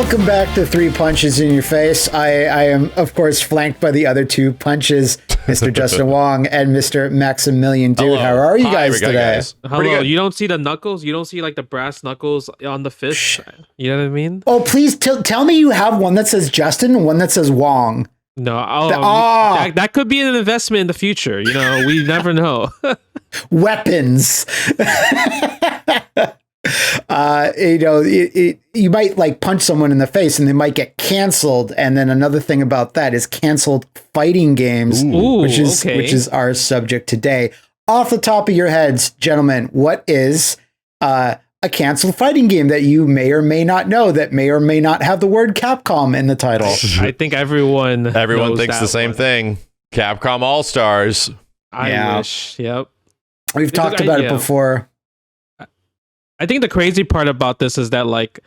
Welcome back to Three Punches in Your Face. I am, of course, flanked by the other two punches, Mr. Justin Wong and Mr. Maximilian Dood. How are you guys today? Guys. Hello. You don't see the knuckles? You don't see like the brass knuckles on the fist? You know what I mean? Oh, please tell me you have one that says Justin and one that says Wong. No, that could be an investment in the future. You know, we never know. Weapons. You might like punch someone in the face and they might get canceled. And then another thing about that is canceled fighting games, which is our subject today. Off the top of your heads, gentlemen, what is a canceled fighting game that you may or may not know that may or may not have the word Capcom in the title? I think everyone thinks the same thing. Capcom All Stars. I wish. Yep. We've talked about it before. I think the crazy part about this is that like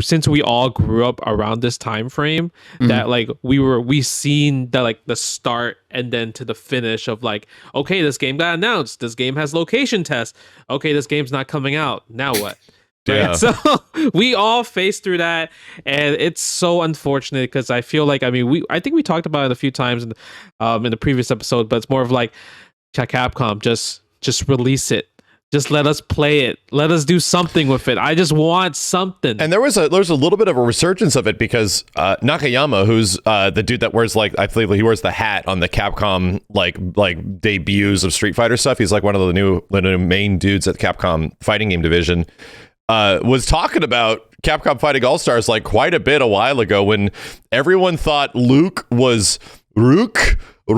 since we all grew up around this time frame, that like we seen that like the start and then to the finish of like, okay, this game got announced, this game has location tests, okay, this game's not coming out, now what? Yeah. Right? So we all faced through that, and it's so unfortunate because I feel like I think we talked about it a few times in the previous episode, but it's more of like Capcom, just release it. Just let us play it. Let us do something with it. I just want something. And there was a little bit of a resurgence of it because Nakayama, who's the dude that wears like, I believe he wears the hat on the Capcom like debuts of Street Fighter stuff. He's like one of the new main dudes at Capcom fighting game division. Was talking about Capcom Fighting All Stars like quite a bit a while ago when everyone thought Luke was Rook from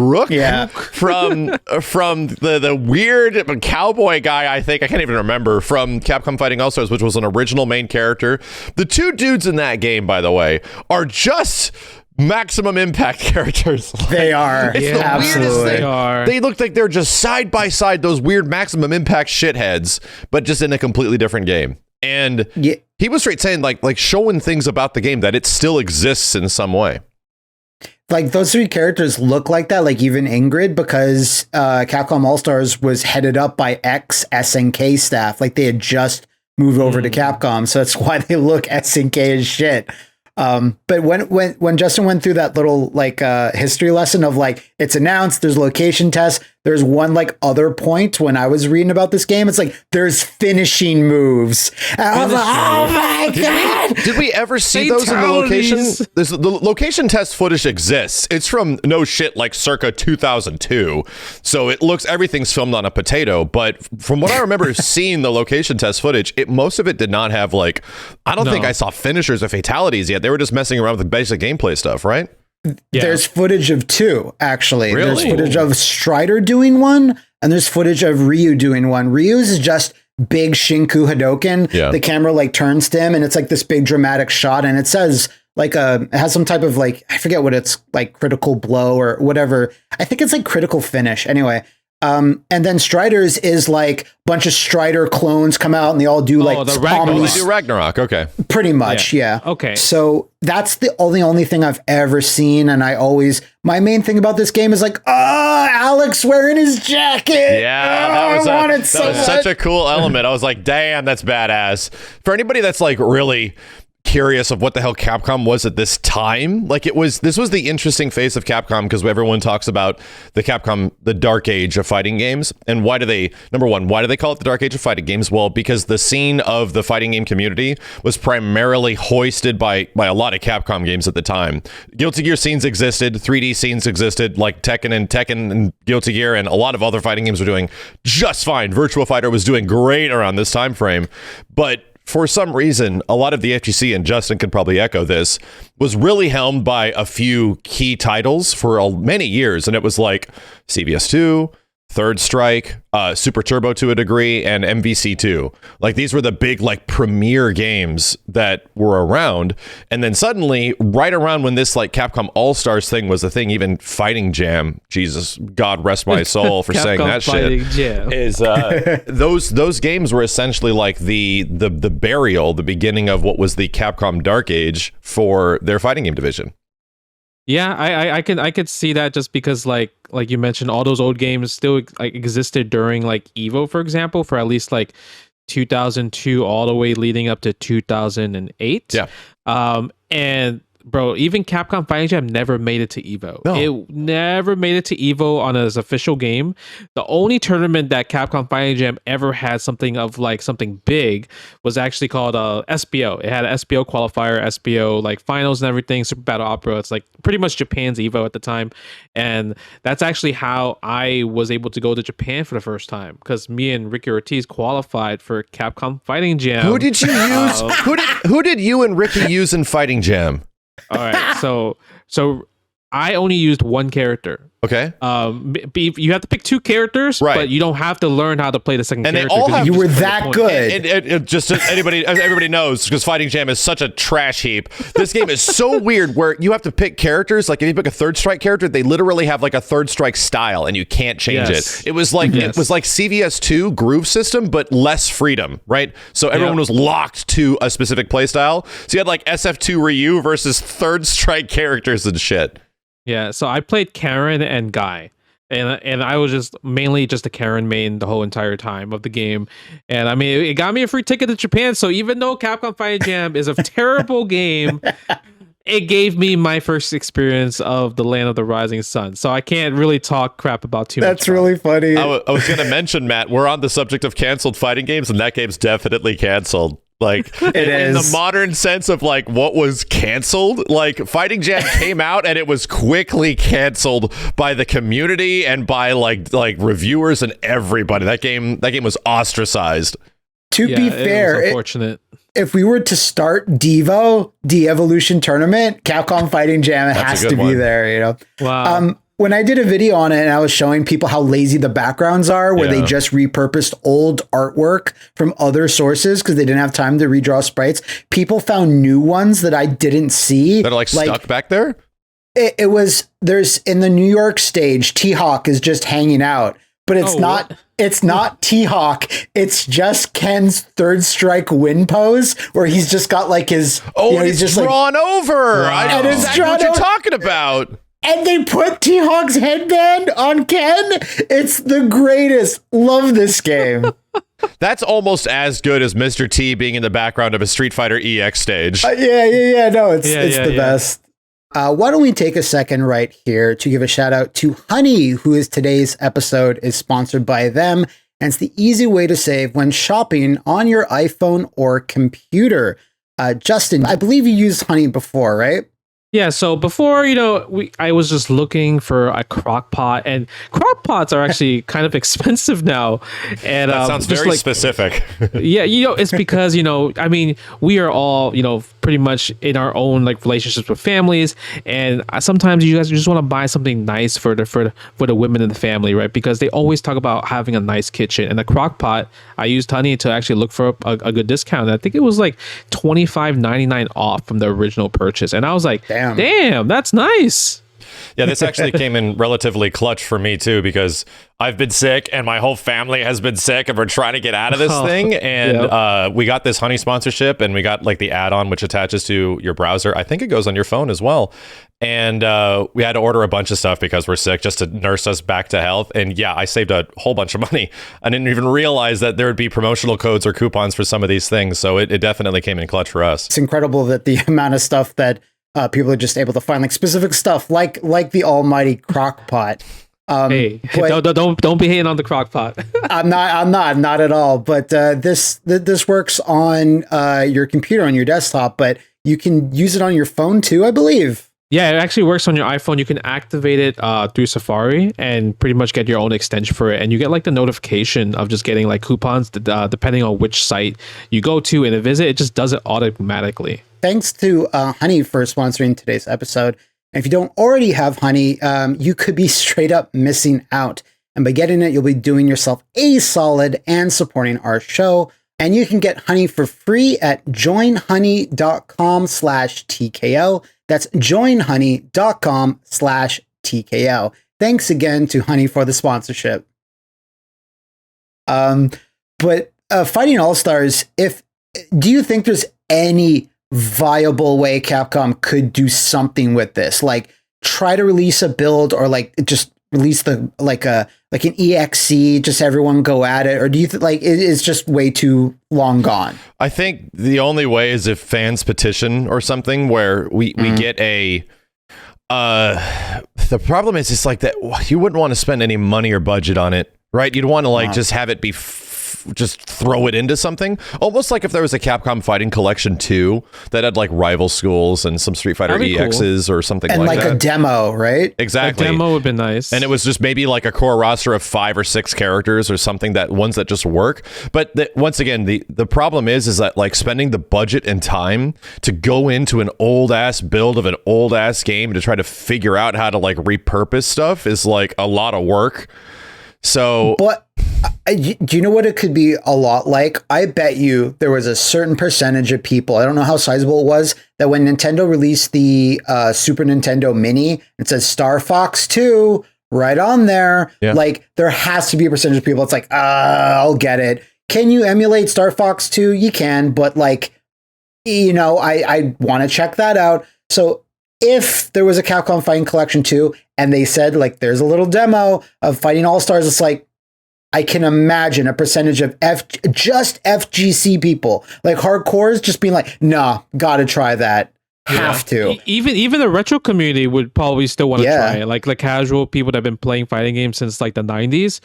the weird cowboy guy. I can't even remember, from Capcom Fighting All Stars, which was an original main character. The two dudes in that game, by the way, are just maximum impact characters. They are. It's the absolutely weirdest thing. They are. They look like they're just side by side, those weird maximum impact shitheads, but just in a completely different game. And he was straight saying like showing things about the game that it still exists in some way. Like those three characters look like that, like even Ingrid, because Capcom All Stars was headed up by ex-SNK staff. Like they had just moved over to Capcom, so that's why they look SNK as shit. But when Justin went through that little like history lesson of like it's announced, there's location tests. There's one like other point when I was reading about this game. It's like there's finishing moves. And I was like, oh my god! Did we ever see those in the location? The location test footage exists. It's from no shit like circa 2002. So it looks everything's filmed on a potato. But from what I remember seeing the location test footage, most of it did not have like I don't think I saw finishers or fatalities yet. They were just messing around with the basic gameplay stuff, right? Yeah. There's footage of two, actually. Really? There's footage of Strider doing one, and there's footage of Ryu doing one. Ryu's is just big Shinku Hadoken. Yeah. The camera like turns to him, and it's like this big dramatic shot, and it says like it has some type of like, I forget what it's like, critical blow or whatever. I think it's like critical finish. Anyway. And then Strider's is like a bunch of Strider clones come out and they all do like they do Ragnarok. Okay. Pretty much. Yeah. Okay. So that's the only thing I've ever seen. And my main thing about this game is like, Alex wearing his jacket. Yeah. That was such a cool element. I was like, damn, that's badass. For anybody that's like really curious of what the hell Capcom was at this time, like this was the interesting phase of Capcom because everyone talks about the dark age of fighting games. And why do they call it the dark age of fighting games? Well, because the scene of the fighting game community was primarily hoisted by a lot of Capcom games at the time. Guilty Gear scenes existed, 3D scenes existed, like Tekken and Guilty Gear, and a lot of other fighting games were doing just fine. Virtua Fighter was doing great around this time frame, but for some reason, a lot of the FGC, and Justin can probably echo this, was really helmed by a few key titles for many years. And it was like CVS2, Third Strike, Super Turbo to a degree, and MVC2. Like these were the big like premier games that were around. And then suddenly, right around when this like Capcom All Stars thing was a thing, even Fighting Jam, Jesus, God rest my soul for saying that shit, Jam. is those games were essentially like the burial, the beginning of what was the Capcom Dark Age for their fighting game division. Yeah, I could see that just because like you mentioned, all those old games still like existed during like Evo, for example, for at least like 2002 all the way leading up to 2008. Yeah. And bro, even Capcom Fighting Jam never made it to EVO. No. It never made it to EVO on its official game. The only tournament that Capcom Fighting Jam ever had something big was actually called SBO. It had an SBO qualifier, SBO like finals and everything, Super Battle Opera. It's like pretty much Japan's EVO at the time. And that's actually how I was able to go to Japan for the first time, because me and Ricky Ortiz qualified for Capcom Fighting Jam. Who did you use? Who did you and Ricky use in Fighting Jam? All right, so I only used one character. Okay. You have to pick two characters, right, but you don't have to learn how to play the second and character. They all have, you were that good. And just everybody knows, because Fighting Jam is such a trash heap. This game is so weird, where you have to pick characters. Like if you pick a Third Strike character, they literally have like a Third Strike style, and you can't change it. It was like CVS2 groove system, but less freedom, right? So everyone was locked to a specific play style. So you had like SF2 Ryu versus Third Strike characters and shit. Yeah, so I played Karen and Guy, and I was just mainly just a Karen main the whole entire time of the game. And I mean, it got me a free ticket to Japan. So even though Capcom Fighting Jam is a terrible game, it gave me my first experience of the Land of the Rising Sun. So I can't really talk crap about too much. That's really funny. I was going to mention, Matt, we're on the subject of canceled fighting games, and that game's definitely canceled. Like in the modern sense of like what was canceled, like Fighting Jam came out and it was quickly canceled by the community and by like reviewers and everybody. That game was ostracized. To be fair, it was unfortunate. If we were to start Devo, De-Evolution Tournament, Capcom Fighting Jam has to be there, you know. Wow. When I did a video on it and I was showing people how lazy the backgrounds are, where they just repurposed old artwork from other sources because they didn't have time to redraw sprites, people found new ones that I didn't see. That are like stuck back there? There's in the New York stage, T-Hawk is just hanging out, but it's not T-Hawk. It's just Ken's Third Strike win pose where he's just got like his... he's just drawn over. Wow. I know exactly what you're talking about. And they put T-Hawk's headband on Ken. It's the greatest. Love this game. That's almost as good as Mr. T being in the background of a Street Fighter EX stage. Yeah. No, it's the best. Why don't we take a second right here to give a shout out to Honey, who is today's episode is sponsored by them. And it's the easy way to save when shopping on your iPhone or computer. Justin, I believe you used Honey before, right? Yeah, so before, I was just looking for a crock pot, and crock pots are actually kind of expensive now. And that sounds very specific. Yeah, it's because, I mean, we are all, pretty much in our own like relationships with families, and sometimes you guys just want to buy something nice for the women in the family, right? Because they always talk about having a nice kitchen, and a crock pot, I used Honey to actually look for a good discount. I think it was like $25.99 off from the original purchase, and I was like, Damn, that's nice. Yeah, this actually came in relatively clutch for me too, because I've been sick and my whole family has been sick, and we're trying to get out of this thing. And we got this Honey sponsorship, and we got like the add-on which attaches to your browser. I think it goes on your phone as well. And we had to order a bunch of stuff because we're sick, just to nurse us back to health. And yeah, I saved a whole bunch of money. I didn't even realize that there would be promotional codes or coupons for some of these things. So it definitely came in clutch for us. It's incredible that the amount of stuff that people are just able to find, like specific stuff, like the almighty crock pot. Hey, don't be hating on the crock pot. I'm not at all. But this works on your computer, on your desktop, but you can use it on your phone too, I believe. Yeah, it actually works on your iPhone. You can activate it through Safari and pretty much get your own extension for it. And you get like the notification of just getting like coupons depending on which site you go to in a visit. It just does it automatically. Thanks to Honey for sponsoring today's episode. And if you don't already have Honey, you could be straight up missing out. And by getting it, you'll be doing yourself a solid and supporting our show. And you can get Honey for free at joinhoney.com/TKO. That's joinhoney.com/TKO. Thanks again to Honey for the sponsorship. But Fighting All-Stars, do you think there's any viable way Capcom could do something with this? Like try to release a build, or like just release the like an EXE, just everyone go at it, or do you like it's just way too long gone? I think the only way is if fans petition or something where we get a. The problem is it's like that you wouldn't want to spend any money or budget on it, right? You'd want to like just have it be just throw it into something, almost like if there was a Capcom Fighting Collection 2 that had like rival schools and some Street Fighter EXs or something and like that. A demo, right? Exactly. A demo would have been nice. And it was just maybe like a core roster of 5 or 6 characters or something, that ones that just work. But once again, the problem is that like spending the budget and time to go into an old ass build of an old ass game to try to figure out how to like repurpose stuff is like a lot of work. So, but do you know what it could be a lot like? I bet you there was a certain percentage of people, I don't know how sizable it was, that when Nintendo released the Super Nintendo Mini, it says Star Fox 2 right on there. Yeah. Like there has to be a percentage of people. It's like, I'll get it. Can you emulate Star Fox 2? You can, but like, you know, I want to check that out. So if there was a Capcom Fighting Collection 2 and they said like there's a little demo of Fighting All-Stars, it's like I can imagine a percentage of just FGC people, like hardcores, just being like, nah, gotta try that. Have to. Even the retro community would probably still want to try it. Like the casual people that have been playing fighting games since like the 90s.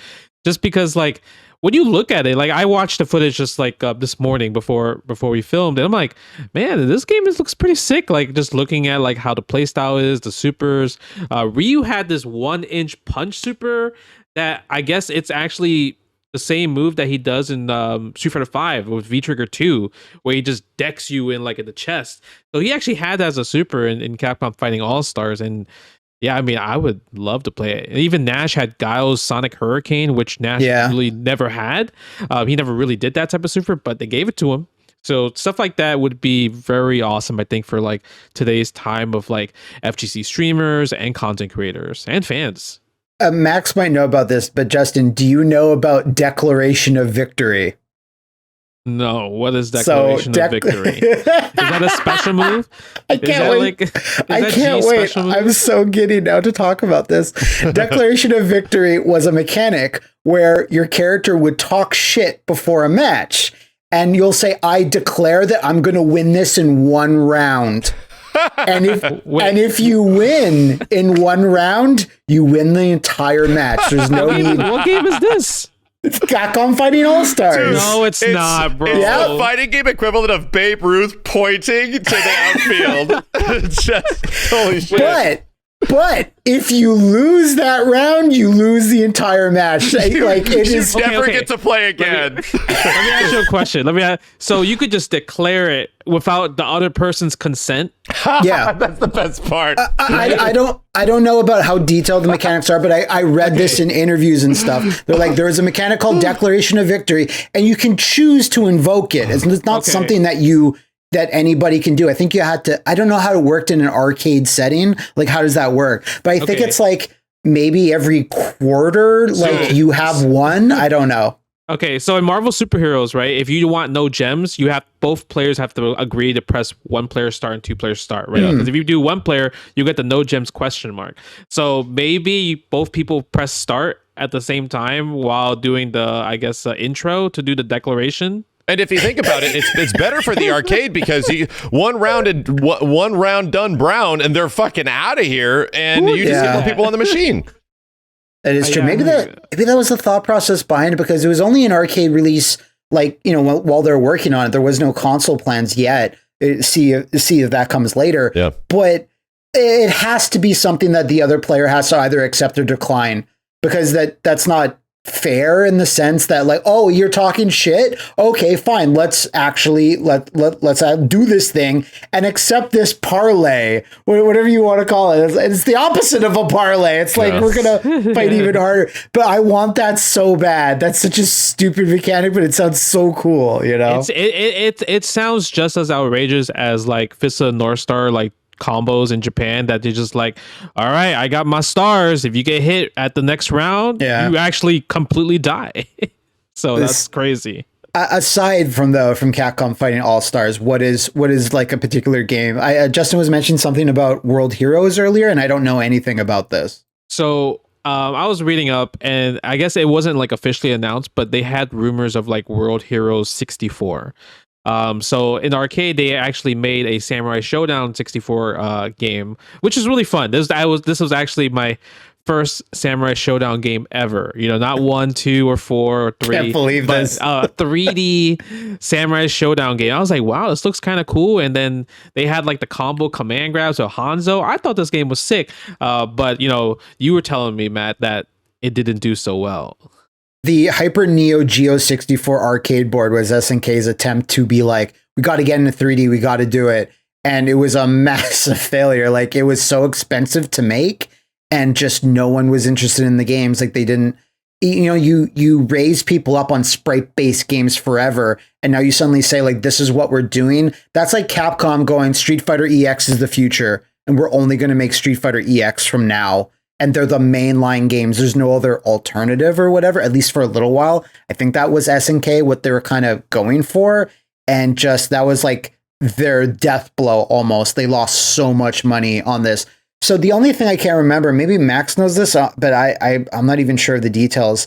Just because like when you look at it, like I watched the footage just like this morning before we filmed, and I'm like, man, this game looks pretty sick. Like just looking at like how the playstyle is, the supers. Ryu had this 1-inch punch super that I guess it's actually the same move that he does in Street Fighter 5 with V-Trigger 2, where he just decks you in like in the chest. So he actually had that as a super in Capcom Fighting All-Stars, and yeah, I mean, I would love to play it. And even Nash had Guile's Sonic Hurricane, which Nash really never had. He never really did that type of super, but they gave it to him. So stuff like that would be very awesome, I think, for like today's time of like FGC streamers and content creators and fans. Max might know about this, but Justin, do you know about Declaration of Victory? No, what is Declaration of Victory? Is that a special move? I can't wait. I can't wait. I'm so giddy now to talk about this. Declaration of Victory was a mechanic where your character would talk shit before a match, and you'll say, I declare that I'm going to win this in one round. And if you win in one round, you win the entire match. There's no need. What game is this? It's Capcom Fighting All-Stars. No, it's not, bro. It's the fighting game equivalent of Babe Ruth pointing to the outfield. Just holy shit. But if you lose that round, you lose the entire match. Like it is never get to play again. Let me ask you a question. So you could just declare it without the other person's consent? Yeah, that's the best part. I don't know about how detailed the mechanics are, but I read this in interviews and stuff. They're like, there is a mechanic called Declaration of Victory, and you can choose to invoke it. It's not something that anybody can do. I think you had to, I don't know how it worked in an arcade setting. Like, how does that work? But I think it's like maybe every quarter, like you have one. I don't know. Okay, so in Marvel Superheroes, right, if you want no gems, both players have to agree to press one player start and two players start, right? Because if you do one player, you get the no gems question mark. So maybe both people press start at the same time while doing the, I guess, intro to do the declaration. And if you think about it, it's better for the arcade because one round done brown and they're fucking out of here, and you just get more people on the machine. That is true. Maybe that was the thought process behind it, because it was only an arcade release. Like, you know, while they're working on it, there was no console plans yet. See if that comes later. Yeah. But it has to be something that the other player has to either accept or decline, because that's not fair in the sense that, like, oh, you're talking shit. Okay, fine. Let's actually let's do this thing and accept this parlay, whatever you want to call it. It's the opposite of a parlay. It's like we're gonna fight even harder. But I want that so bad. That's such a stupid mechanic, but it sounds so cool. You know, it sounds just as outrageous as like Fist of the North Star, like combos in Japan, that they're just like, all right, I got my stars. If you get hit at the next round, you actually completely die. So that's crazy. Aside from Capcom Fighting All-Stars, what is like a particular game? Justin was mentioning something about World Heroes earlier, and I don't know anything about this. So I was reading up, and I guess it wasn't like officially announced, but they had rumors of like World Heroes 64. So in arcade, they actually made a Samurai Showdown 64 game, which is really fun. This was actually my first Samurai Showdown game ever. You know, not 1, 2, or 4, or 3. Can't believe this. 3D Samurai Showdown game. I was like, wow, this looks kind of cool. And then they had like the combo command grabs of Hanzo. I thought this game was sick. But you know, you were telling me, Matt, that it didn't do so well. The Hyper Neo Geo 64 arcade board was SNK's attempt to be like, we got to get into 3D, we got to do it. And it was a massive failure. Like, it was so expensive to make, and just no one was interested in the games. Like, they didn't, you know, you raise people up on sprite-based games forever, and now you suddenly say, like, this is what we're doing. That's like Capcom going, Street Fighter EX is the future, and we're only going to make Street Fighter EX from now. And they're the mainline games. There's no other alternative or whatever, at least for a little while. I think that was SNK, what they were kind of going for. And just, that was like their death blow almost. They lost so much money on this. So the only thing I can't remember, maybe Max knows this, but I'm not even sure of the details,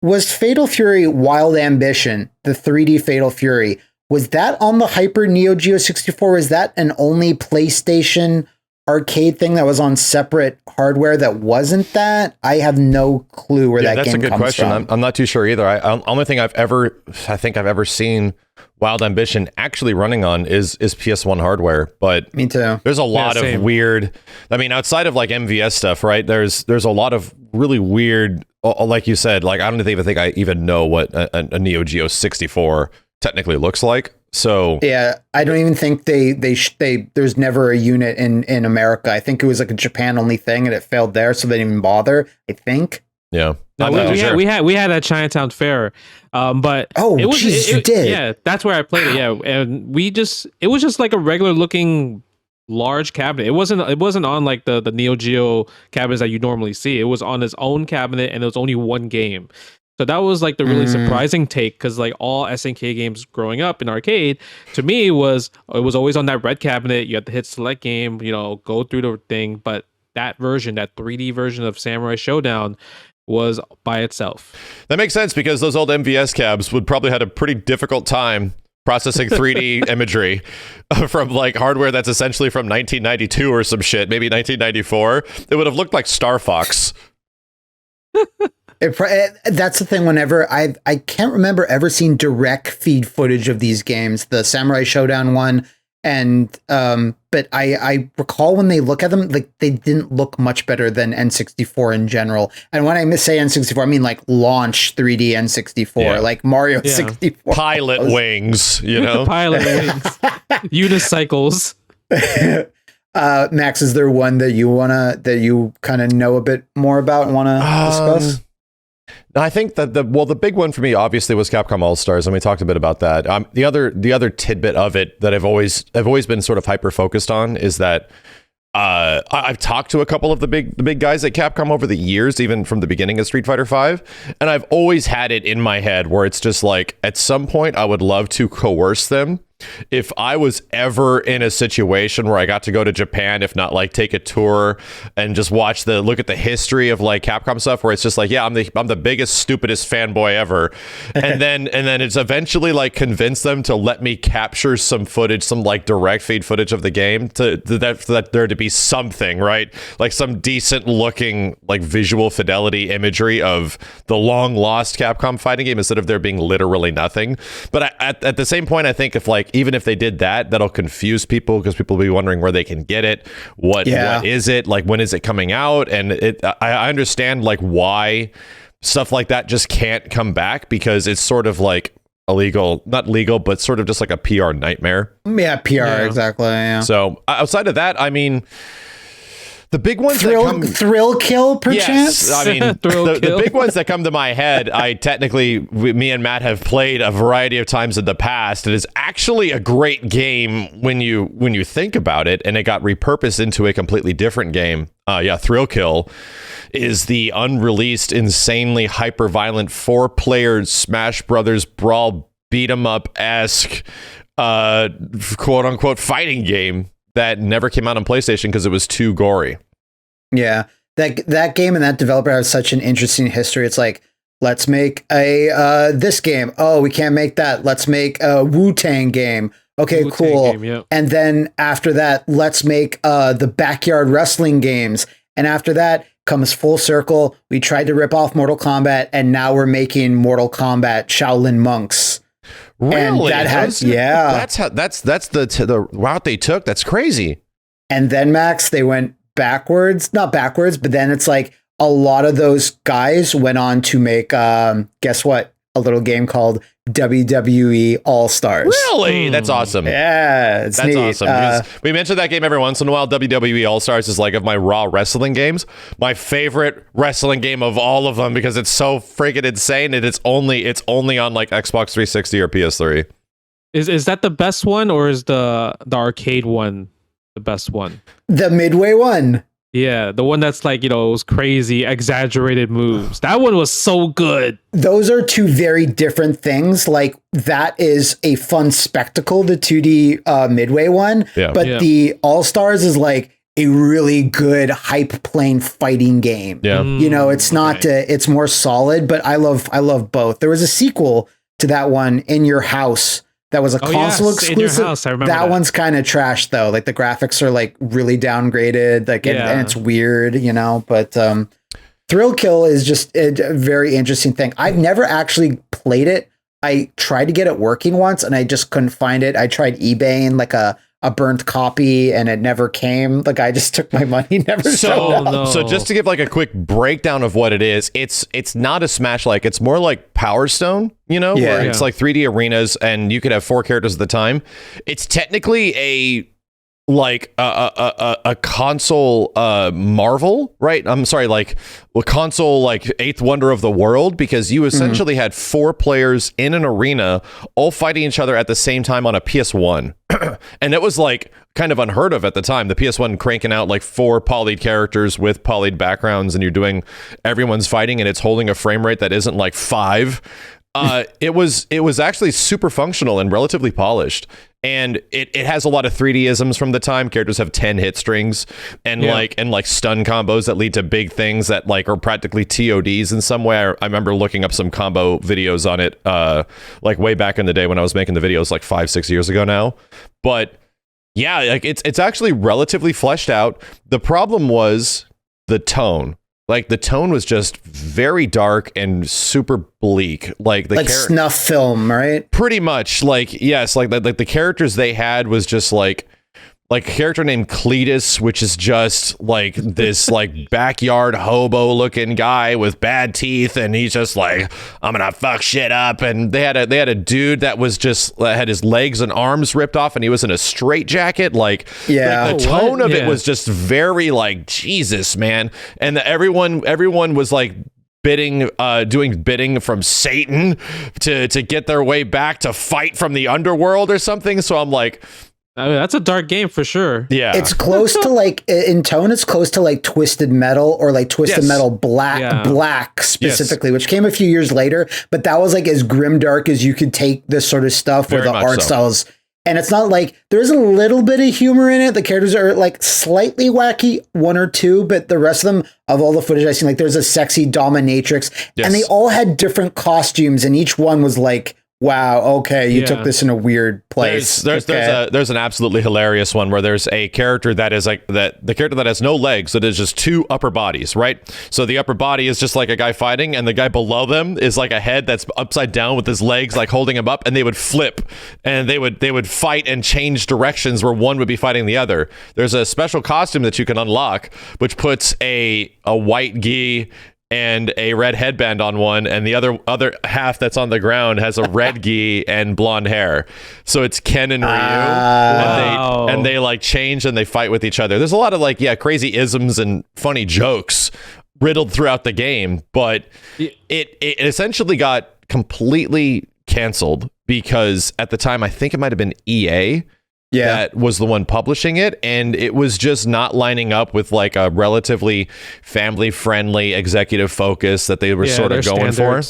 was Fatal Fury Wild Ambition, the 3D Fatal Fury. Was that on the Hyper Neo Geo 64? Was that an only PlayStation arcade thing that was on separate hardware that wasn't that? I have no clue where that game comes from. That's a good question. I'm not too sure either. Only thing I think I've ever seen Wild Ambition actually running on is PS1 hardware. But me too. There's a lot of weird. I mean, outside of like MVS stuff, right? There's a lot of really weird. Like you said, like I don't even think I even know what a Neo Geo 64 technically looks like. So yeah, I don't even think they there's never a unit in America. I think it was like a Japan only thing, and it failed there, so they didn't even bother. I think. Yeah, no, we had that Chinatown Fair, but you did. Yeah, that's where I played it. Yeah, and it was just like a regular looking large cabinet. It wasn't on like the Neo Geo cabinets that you normally see. It was on its own cabinet, and it was only one game. So that was like the really surprising take, because like all SNK games growing up in arcade, to me it was always on that red cabinet. You had to hit select game, you know, go through the thing. But that version, that 3D version of Samurai Showdown, was by itself. That makes sense, because those old MVS cabs would probably had a pretty difficult time processing 3D imagery from like hardware that's essentially from 1992 or some shit, maybe 1994. It would have looked like Star Fox. That's the thing. Whenever I can't remember ever seeing direct feed footage of these games, the Samurai Showdown one, and but I recall when they look at them, like they didn't look much better than N64 in general. And when I say N64, I mean like launch 3D N64, like Mario 64, pilot wings, you know, pilot wings, unicycles. Max, is there one that you kind of know a bit more about and want to discuss? I think that the big one for me obviously was Capcom All-Stars, and we talked a bit about that. The other tidbit of it that I've always been sort of hyper focused on is that I've talked to a couple of the big guys at Capcom over the years, even from the beginning of Street Fighter V, and I've always had it in my head where it's just like, at some point I would love to coerce them. If I was ever in a situation where I got to go to Japan, if not like take a tour and just look at the history of like Capcom stuff, where it's just like, yeah, I'm the biggest, stupidest fanboy ever, and then it's eventually like convince them to let me capture some footage, some like direct feed footage of the game, for that there to be something, right, like some decent looking like visual fidelity imagery of the long lost Capcom fighting game, instead of there being literally nothing. But at the same point, I think if like, even if they did that, that'll confuse people, because people will be wondering where they can get it. What is it? Like, when is it coming out? And I understand like why stuff like that just can't come back, because it's sort of like illegal, not legal, but sort of just like a PR nightmare. Yeah, PR, exactly. Yeah. So outside of that, I mean, the big ones thrill kill, perchance? Yes, I mean, the big ones that come to my head, me and Matt have played a variety of times in the past. It is actually a great game when you think about it, and it got repurposed into a completely different game. Thrill Kill is the unreleased, insanely hyper-violent 4-player Smash Brothers Brawl beat-em-up-esque quote-unquote fighting game that never came out on PlayStation because it was too gory. Yeah, that game and that developer has such an interesting history. It's like, let's make a this game. Oh, we can't make that. Let's make a Wu-Tang game. Okay, Wu-Tang cool. game, yep. And then after that, let's make the backyard wrestling games. And after that comes full circle. We tried to rip off Mortal Kombat, and now we're making Mortal Kombat Shaolin Monks. Really? And that has, yeah. That's the route they took. That's crazy. And then Max, they went backwards, not backwards, but then it's like a lot of those guys went on to make, guess what? A little game called WWE All-Stars. Really? That's awesome. Yeah, that's neat. Awesome. Because we mentioned that game every once in a while. WWE All-Stars is like of my Raw wrestling games, my favorite wrestling game of all of them because it's so freaking insane and it's only on like Xbox 360 or PS3. Is that the best one, or is the arcade one the best one? The Midway one. Yeah, the one that's like, it was crazy, exaggerated moves. That one was so good. Those are two very different things. Like, that is a fun spectacle, the 2D Midway one. Yeah. But the All-Stars is like a really good hype plane fighting game. Yeah. It's not, it's more solid, but I love both. There was a sequel to that one, In Your House. That was a console exclusive. In Your House, I remember that one's kind of trash though. Like the graphics are like really downgraded, like and it's weird, But Thrill Kill is just a very interesting thing. I've never actually played it. I tried to get it working once and I just couldn't find it. I tried eBaying like a burnt copy and it never came. The guy just took my money, never showed up. No. So just to give like a quick breakdown of what it is, it's not a Smash-like, it's more like Power Stone, where it's like 3D arenas and you could have 4 characters at the time. It's technically a console marvel, right? I'm sorry, like a console like eighth wonder of the world, because you essentially had 4 players in an arena all fighting each other at the same time on a PS1. And it was like kind of unheard of at the time. The PS1 cranking out like 4 polyed characters with polyed backgrounds, and you're doing everyone's fighting and it's holding a frame rate that isn't like 5. It was actually super functional and relatively polished. And it has a lot of 3D-isms from the time. Characters have 10 hit strings and like stun combos that lead to big things that like are practically TODs in some way. I remember looking up some combo videos on it like way back in the day when I was making the videos like 5-6 years ago now. But yeah, like it's actually relatively fleshed out. The problem was the tone. Like the tone was just very dark and super bleak, like snuff film, right? Pretty much, like yes, like the characters they had was just like a character named Cletus, which is just like this like backyard hobo looking guy with bad teeth, and he's just like, I'm gonna fuck shit up. And they had a dude that was just had his legs and arms ripped off, and he was in a straitjacket. Like the tone of it was just very like, Jesus, man. And everyone was like doing bidding from Satan to get their way back to fight from the underworld or something. So I'm like, I mean, that's a dark game for sure. Yeah. It's close to like, in tone, it's close to like Twisted Metal or like Twisted Metal Black specifically, which came a few years later. But that was like as grimdark as you could take this sort of stuff where the art styles. And it's not like, there's a little bit of humor in it. The characters are like slightly wacky, 1 or 2, but the rest of them, of all the footage I've seen, like there's a sexy dominatrix and they all had different costumes and each one was like, wow, okay, you took this in a weird place. There's an absolutely hilarious one where there's a character that is like the character that has no legs, so there's just 2 upper bodies, right? So the upper body is just like a guy fighting, and the guy below them is like a head that's upside down with his legs like holding him up, and they would flip and they would fight and change directions where one would be fighting the other. There's a special costume that you can unlock which puts a white gi and a red headband on one, and the other half that's on the ground has a red gi and blonde hair. So it's Ken and Ryu, and they like change and they fight with each other. There's a lot of like crazy isms and funny jokes riddled throughout the game, but it essentially got completely canceled because at the time I think it might have been EA. That was the one publishing it, and it was just not lining up with like a relatively family-friendly executive focus that they were sort of going for.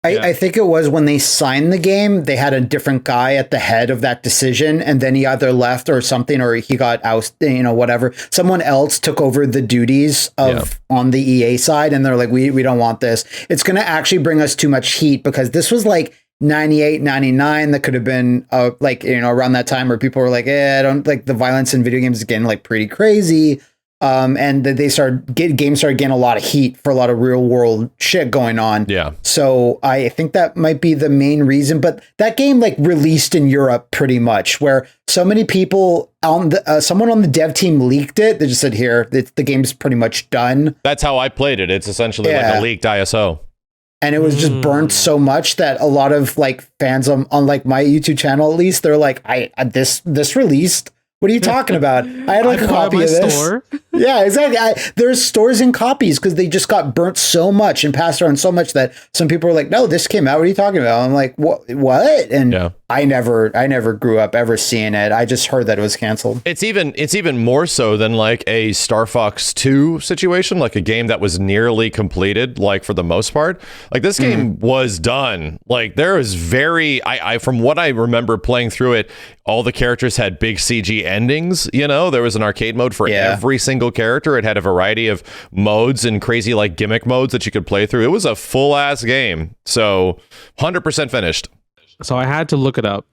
I think it was when they signed the game, they had a different guy at the head of that decision, and then he either left or something, or he got ousted, whatever. Someone else took over the duties of on the EA side, and they're like, we don't want this. It's going to actually bring us too much heat, because this was like 98, 99. That could have been around that time where people were like, I don't like the violence in video games is getting like pretty crazy. And games started getting a lot of heat for a lot of real world shit going on. Yeah. So I think that might be the main reason. But that game like released in Europe pretty much, where so many people someone on the dev team leaked it. They just said, here, the game's pretty much done. That's how I played it. It's essentially like a leaked ISO. And it was just burnt so much that a lot of like fans on like my YouTube channel, at least, they're like, this released. What are you talking about? I had like a copy of this. Store. Yeah, exactly. There's stores and copies, because they just got burnt so much and passed around so much that some people were like, no, this came out. What are you talking about? I'm like, what? And I never grew up ever seeing it. I just heard that it was canceled. It's even more so than like a Star Fox 2 situation, like a game that was nearly completed, like for the most part. Like this game was done. Like there is I from what I remember playing through it, all the characters had big CG endings. There was an arcade mode for every single character. It had a variety of modes and crazy like gimmick modes that you could play through. It was a full ass game. So 100% finished. So I had to look it up,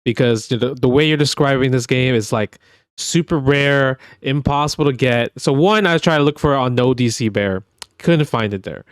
because the way you're describing this game is like super rare, impossible to get. So one, I was trying to look for it on No DC Bear, couldn't find it there,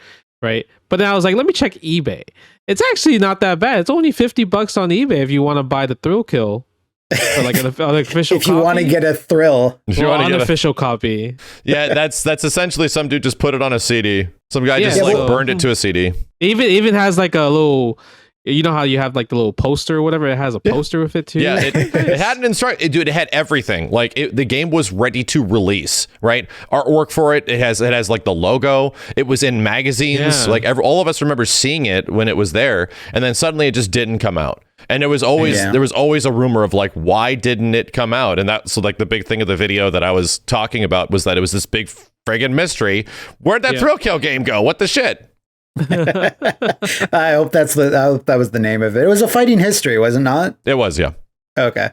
right? But then I was like, let me check eBay. It's actually not that bad. It's only $50 on eBay if you want to buy the thrill kill. For like an official if you want to get a thrill, if you want an unofficial copy. Yeah, that's essentially some dude just put it on a CD. Some guy burned it to a CD. Even has like a little, you know how you have like the little poster or whatever. It has a poster with it too. Yeah, it had an dude. It had everything. Like the game was ready to release. Right, artwork for it. It has like the logo. It was in magazines. Yeah. Like all of us remember seeing it when it was there, and then suddenly it just didn't come out. And there was always a rumor of like, why didn't it come out? And so like the big thing of the video that I was talking about was that it was this big friggin' mystery. Where'd that thrill kill game go? What the shit? I hope that was the name of it. It was a fighting history, was it not? It was, yeah. Okay.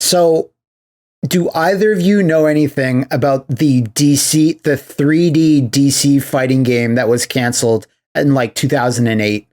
So do either of you know anything about the 3D DC fighting game that was canceled in like 2008?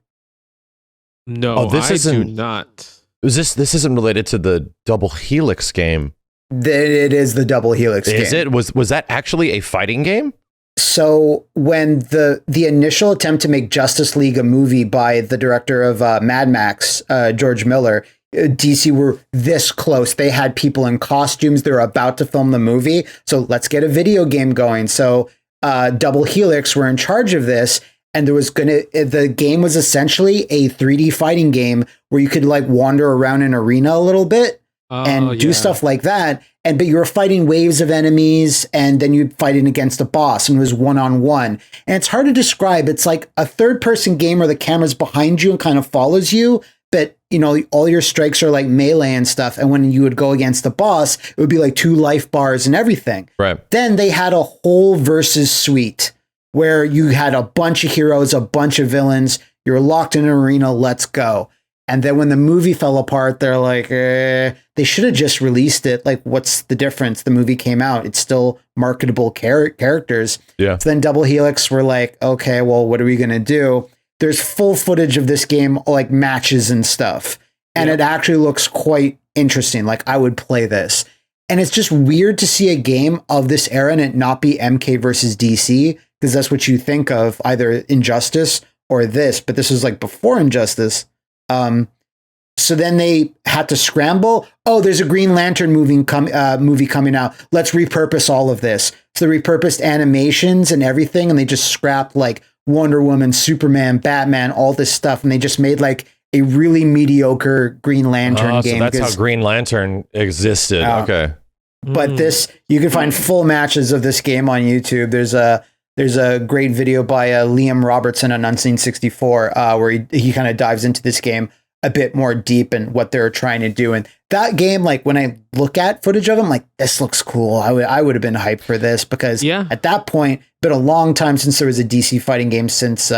No, I do not. This isn't related to the Double Helix game? It is the Double Helix game. Is it? Was that actually a fighting game? So when the initial attempt to make Justice League a movie by the director of Mad Max, George Miller, DC were this close. They had people in costumes. They were about to film the movie. So let's get a video game going. So Double Helix were in charge of this. And the game was essentially a 3D fighting game where you could like wander around an arena a little bit and do stuff like that. But you were fighting waves of enemies, and then you'd fighting against a boss, and it was 1-on-1. And it's hard to describe. It's like a third-person game where the camera's behind you and kind of follows you. But, all your strikes are like melee and stuff. And when you would go against the boss, it would be like 2 life bars and everything. Right. Then they had a whole versus suite where you had a bunch of heroes, a bunch of villains, you're locked in an arena, let's go. And then when the movie fell apart, they're like, they should have just released it. Like, what's the difference? The movie came out. It's still marketable characters. Yeah. So then Double Helix were like, okay, well, what are we going to do? There's full footage of this game, like matches and stuff. And it actually looks quite interesting. Like, I would play this. And it's just weird to see a game of this era and it not be MK versus DC, because that's what you think of, either Injustice or this, but this was like before Injustice. So then they had to scramble. Oh, there's a Green Lantern movie coming out. Let's repurpose all of this. So they repurposed animations and everything, and they just scrapped like Wonder Woman, Superman, Batman, all this stuff, and they just made like a really mediocre Green Lantern game. So that's how Green Lantern existed. Okay. But you can find full matches of this game on YouTube. There's a great video by Liam Robertson on Unseen 64 where he kind of dives into this game a bit more deep and what they're trying to do. And that game, like when I look at footage of them, like this looks cool. I would have been hyped for this because at that point, been a long time since there was a DC fighting game since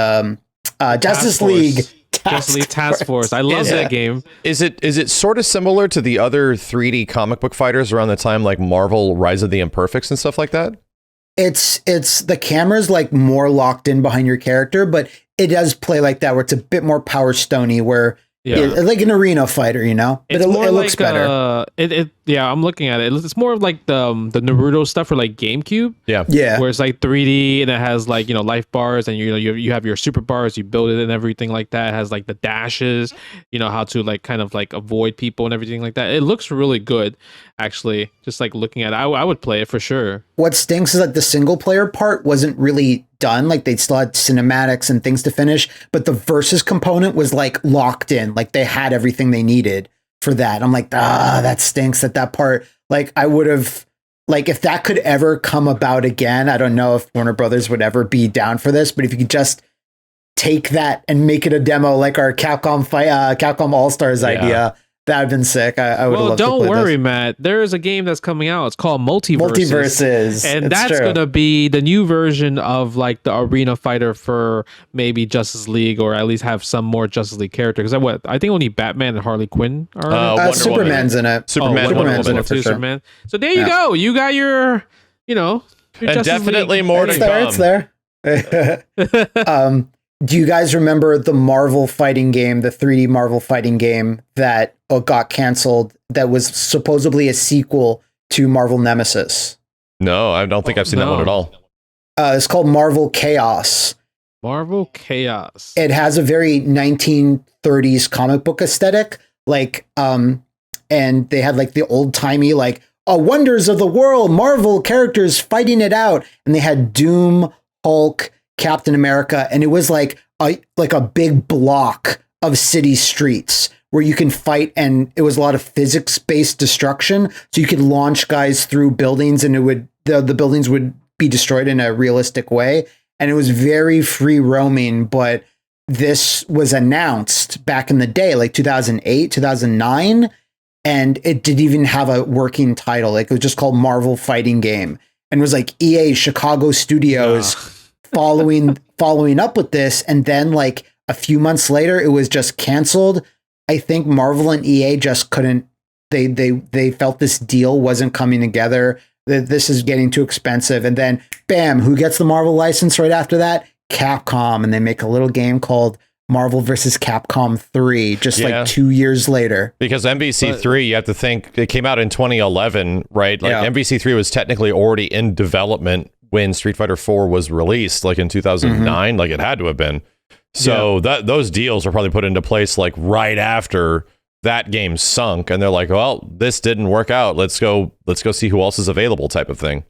Justice League. Justice League Task Force. I love that game. Is it sort of similar to the other 3D comic book fighters around the time, like Marvel Rise of the Imperfects and stuff like that? It's the camera's like more locked in behind your character, but it does play like that where it's a bit more Power Stone-y, where like an arena fighter, you know? But it looks better. I'm looking at it. It's more of like the Naruto stuff for like GameCube. Yeah. Where it's like 3D and it has like, life bars, and you have your super bars, you build it and everything like that. It has like the dashes, how to like kind of like avoid people and everything like that. It looks really good, actually. Just like looking at it, I would play it for sure. What stinks is like the single player part wasn't really done. Like they still had cinematics and things to finish, but the versus component was like locked in. Like they had everything they needed for that. I'm like, that stinks that part. Like I would have, like if that could ever come about again, I don't know if Warner Brothers would ever be down for this, but if you could just take that and make it a demo like our Capcom All-Stars idea, that would have been sick. I would have loved to play don't worry, this. Matt. There is a game that's coming out. It's called Multiverses. And that's going to be the new version of like the arena fighter for maybe Justice League, or at least have some more Justice League character. Because I think only Batman and Harley Quinn are. Superman's in it. Superman's in it for Superman. Sure. So there you go. You got your, your and Justice definitely League. more to come. It's there. Do you guys remember the Marvel fighting game, the 3D Marvel fighting game that got canceled, that was supposedly a sequel to Marvel Nemesis? No, I don't think I've seen that one at all. It's called Marvel Chaos. Marvel Chaos. It has a very 1930s comic book aesthetic, like, and they had like the old timey, like, wonders of the world, Marvel characters fighting it out, and they had Doom, Hulk, Captain America, and it was like a big block of city streets where you can fight, and it was a lot of physics-based destruction. So you could launch guys through buildings, and the buildings would be destroyed in a realistic way. And it was very free roaming, but this was announced back in the day, like 2008, 2009, and it didn't even have a working title. Like it was just called Marvel Fighting Game, and it was like EA Chicago Studios following up with this, and then like a few months later it was just canceled. I think Marvel and EA just couldn't, they felt this deal wasn't coming together, that this is getting too expensive, and then bam, who gets the Marvel license right after that? Capcom, and they make a little game called Marvel vs. Capcom 3 just like 2 years later. Because MVC3, you have to think, it came out in 2011, right? Like MVC3 was technically already in development when Street Fighter 4 was released, like in 2009, like it had to have been. So those deals were probably put into place like right after that game sunk, and they're like, well, this didn't work out. Let's go see who else is available, type of thing.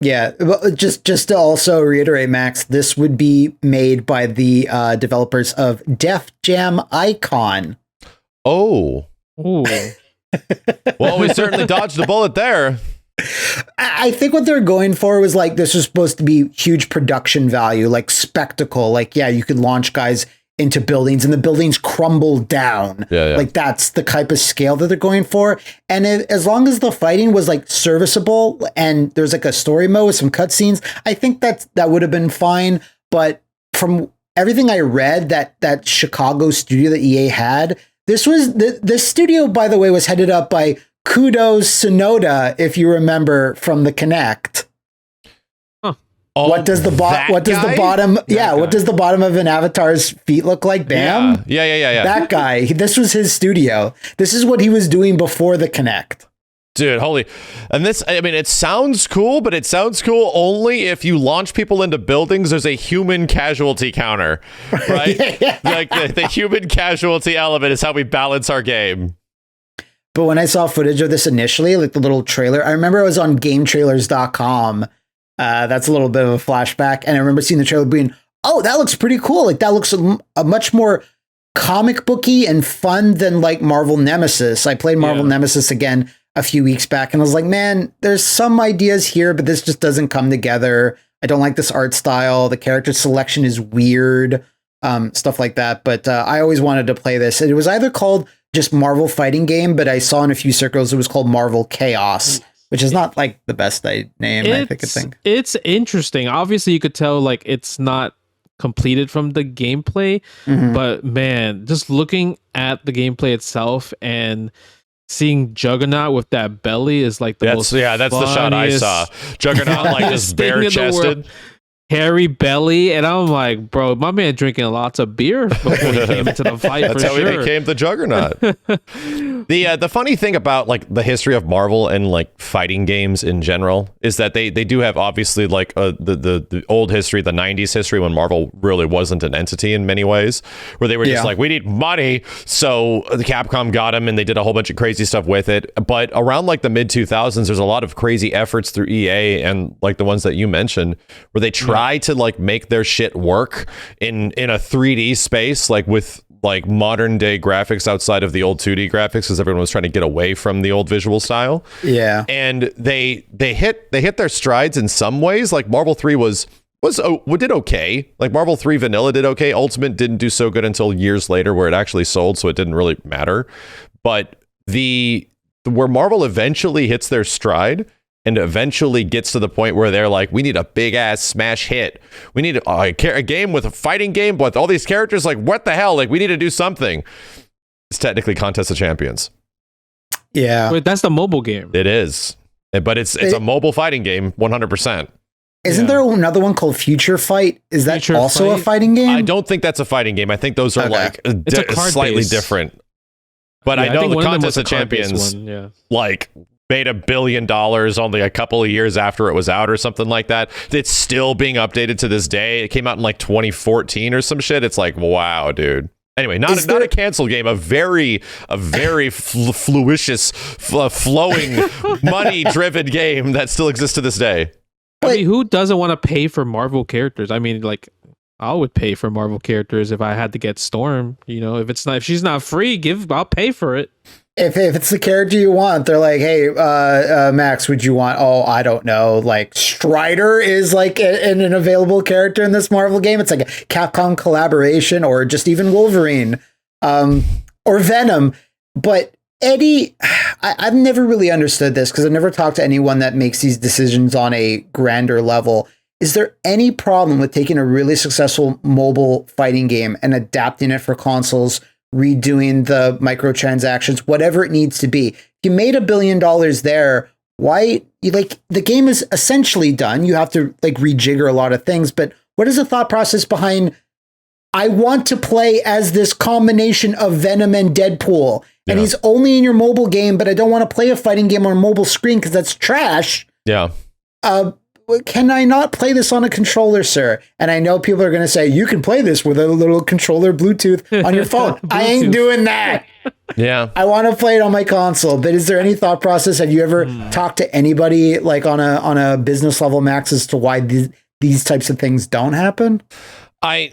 Yeah, well, just to also reiterate, Max, this would be made by the developers of Def Jam Icon. Oh. Ooh. Well, we certainly dodged a bullet there. I think what they're going for was like, this was supposed to be huge production value, like spectacle. Like, yeah, you could launch guys into buildings and the buildings crumble down. Yeah. Like that's the type of scale that they're going for. And as long as the fighting was like serviceable and there's like a story mode with some cutscenes, I think that would have been fine. But from everything I read, that Chicago studio that EA had, this studio, by the way, was headed up by Kudo Tsunoda, if you remember from the Kinect. What does the bottom of an avatar's feet look like? Bam. Yeah. That guy. This was his studio. This is what he was doing before the Kinect. Dude, holy. And this, I mean, it sounds cool, but it sounds cool only if you launch people into buildings, there's a human casualty counter, right? Like the human casualty element is how we balance our game. But when I saw footage of this initially, like the little trailer, I remember I was on GameTrailers.com. That's a little bit of a flashback. And I remember seeing the trailer being, oh, that looks pretty cool. Like that looks a much more comic booky and fun than like Marvel Nemesis. I played Marvel Nemesis again a few weeks back and I was like, man, there's some ideas here, but this just doesn't come together. I don't like this art style. The character selection is weird, stuff like that. But I always wanted to play this. It was either called just Marvel Fighting Game, but I saw in a few circles it was called Marvel Chaos, which is not like the best name I could think. It's interesting. Obviously, you could tell like it's not completed from the gameplay. But man, just looking at the gameplay itself and seeing Juggernaut with that belly is like the most that's the shot I saw. Juggernaut like just bare chested, hairy belly, and I'm like, bro, my man drinking lots of beer before he came into the fight. That's how he became the Juggernaut. The funny thing about like the history of Marvel and like fighting games in general is that they do have obviously like the old history, the 90s history when Marvel really wasn't an entity in many ways, where they were just like, we need money, so the Capcom got them and they did a whole bunch of crazy stuff with it. But around like the mid 2000s, there's a lot of crazy efforts through EA and like the ones that you mentioned where they try to like make their shit work in a 3D space, like with like modern day graphics outside of the old 2D graphics, because everyone was trying to get away from the old visual style. Yeah. And they hit their strides in some ways. Like Marvel 3 did okay. Like Marvel 3 Vanilla did okay. Ultimate didn't do so good until years later where it actually sold, so it didn't really matter. But where Marvel eventually hits their stride and eventually gets to the point where they're like, we need a big ass smash hit. We need a game with a fighting game with all these characters. Like, what the hell? Like, we need to do something. It's technically Contest of Champions. Yeah. Wait, that's the mobile game. It is. But it's a mobile fighting game, 100%. Isn't there another one called Future Fight? Is that also a fighting game? I don't think that's a fighting game. I think those are like slightly different. But I know the Contest of Champions like made $1 billion only a couple of years after it was out or something like that. It's still being updated to this day. It came out in like 2014 or some shit. It's like, wow, dude. Anyway, not a canceled game, a very fluicious, flowing, money-driven game that still exists to this day. I mean, who doesn't want to pay for Marvel characters? I mean, like, I would pay for Marvel characters if I had to get Storm. You know, if she's not free, I'll pay for it. If it's the character you want, they're like, hey, Max, would you want, I don't know, like Strider is like an available character in this Marvel game. It's like a Capcom collaboration, or just even Wolverine, or Venom. But Eddie, I've never really understood this because I've never talked to anyone that makes these decisions on a grander level. Is there any problem with taking a really successful mobile fighting game and adapting it for consoles, redoing the microtransactions, whatever it needs to be? If you made $1 billion there, why the game is essentially done. You have to like rejigger a lot of things, but what is the thought process behind, I want to play as this combination of Venom and Deadpool, and he's only in your mobile game, but I don't want to play a fighting game on a mobile screen because that's trash. Yeah. Can I not play this on a controller, sir? And I know people are going to say, you can play this with a little controller Bluetooth on your phone. I ain't doing that. Yeah. I want to play it on my console. But is there any thought process? Have you ever talked to anybody like on a business level, Max, as to why these types of things don't happen? I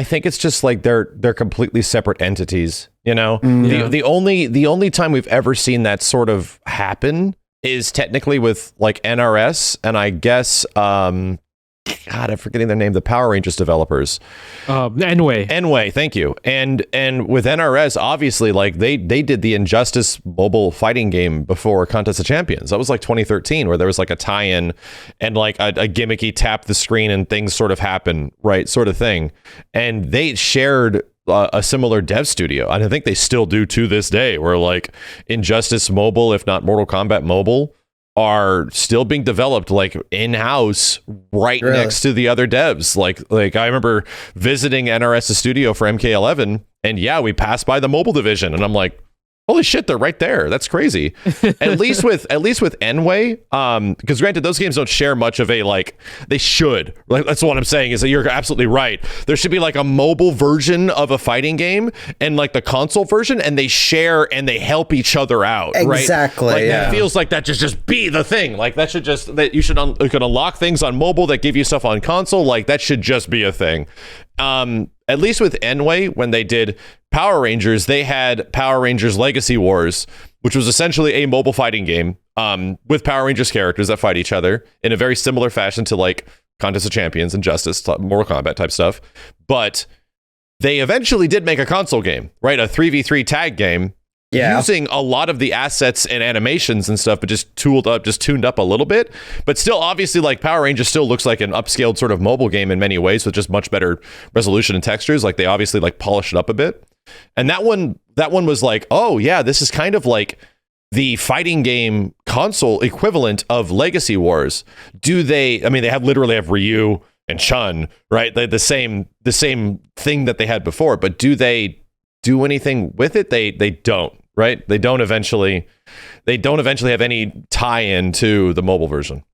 think it's just like they're completely separate entities, you know? The only time we've ever seen that sort of happen is technically with like NRS, and I guess God, I'm forgetting their name, the Power Rangers developers. Enway, thank you. And with NRS, obviously, like they did the Injustice mobile fighting game before Contest of Champions. That was like 2013, where there was like a tie-in and like a gimmicky tap the screen and things sort of happen, right, sort of thing. And they shared a similar dev studio, and I think they still do to this day, where like Injustice Mobile, if not Mortal Kombat Mobile, are still being developed like in-house right next to the other devs. Like I remember visiting NRS's studio for MK11, and we passed by the mobile division, and I'm like, holy shit, they're right there. That's crazy. At least with Enway, because granted, those games don't share much of a, like, they should. Like, that's what I'm saying, is that you're absolutely right. There should be like a mobile version of a fighting game and like the console version, and they share and they help each other out. Exactly. Right? Like, it feels like that just be the thing. Like that should just, that you should you could unlock things on mobile that give you stuff on console. Like that should just be a thing. At least with Enway, when they did Power Rangers, they had Power Rangers Legacy Wars, which was essentially a mobile fighting game with Power Rangers characters that fight each other in a very similar fashion to like Contest of Champions and Justice, Mortal Kombat type stuff. But they eventually did make a console game, right? A 3v3 tag game using a lot of the assets and animations and stuff, but just tuned up a little bit. But still, obviously, like Power Rangers still looks like an upscaled sort of mobile game in many ways with just much better resolution and textures. Like they obviously like polished it up a bit. And that one was like, oh yeah, this is kind of like the fighting game console equivalent of Legacy Wars. They literally have Ryu and Chun, right? The same thing that they had before, but do they do anything with it? They don't, right? They don't eventually have any tie-in to the mobile version.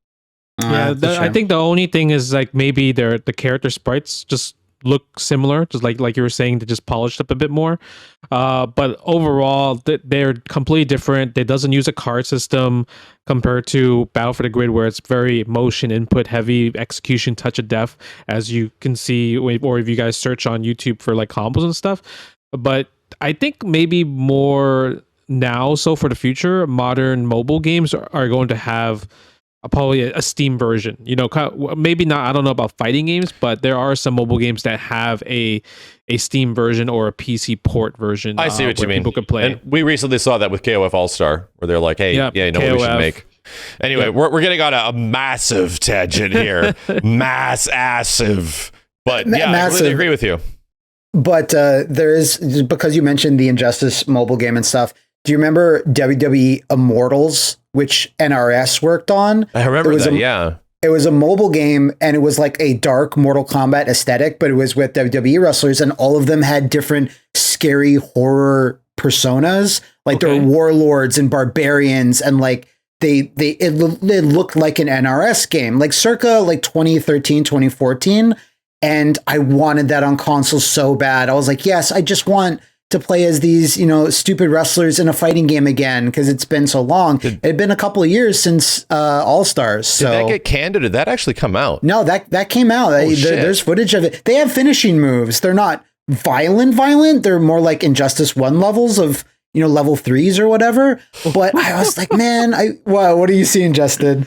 I think the only thing is like maybe the character sprites just look similar, just like you were saying, they just polished up a bit more. But overall, they're completely different. It doesn't use a card system compared to Battle for the Grid, where it's very motion input heavy, execution touch of death, as you can see, or if you guys search on YouTube for like combos and stuff. But I think maybe more now, so for the future, modern mobile games are going to have probably a Steam version. Maybe not, I don't know about fighting games, but there are some mobile games that have a Steam version or a PC port version. I see what you mean. People could play. And we recently saw that with KOF All-Star, where they're like, hey, what we should make. Anyway, we're getting on a massive tangent here. Massive. But yeah, I completely agree with you. But there is, because you mentioned the Injustice mobile game and stuff, do you remember WWE Immortals, which NRS worked on? I remember that, yeah. It was a mobile game, and it was like a dark Mortal Kombat aesthetic, but it was with WWE wrestlers, and all of them had different scary horror personas. Like there were warlords and barbarians, and like it looked like an NRS game, like circa like 2013, 2014. And I wanted that on console so bad. I was like, yes, I just want to play as these, stupid wrestlers in a fighting game again, because it's been so long. It had been a couple of years since All Stars. So did that get canned, or did that actually come out? No, that came out. There's footage of it. They have finishing moves. They're not violent. They're more like Injustice 1 levels of, level 3s or whatever. But I was like, man, what are you seeing, Justin?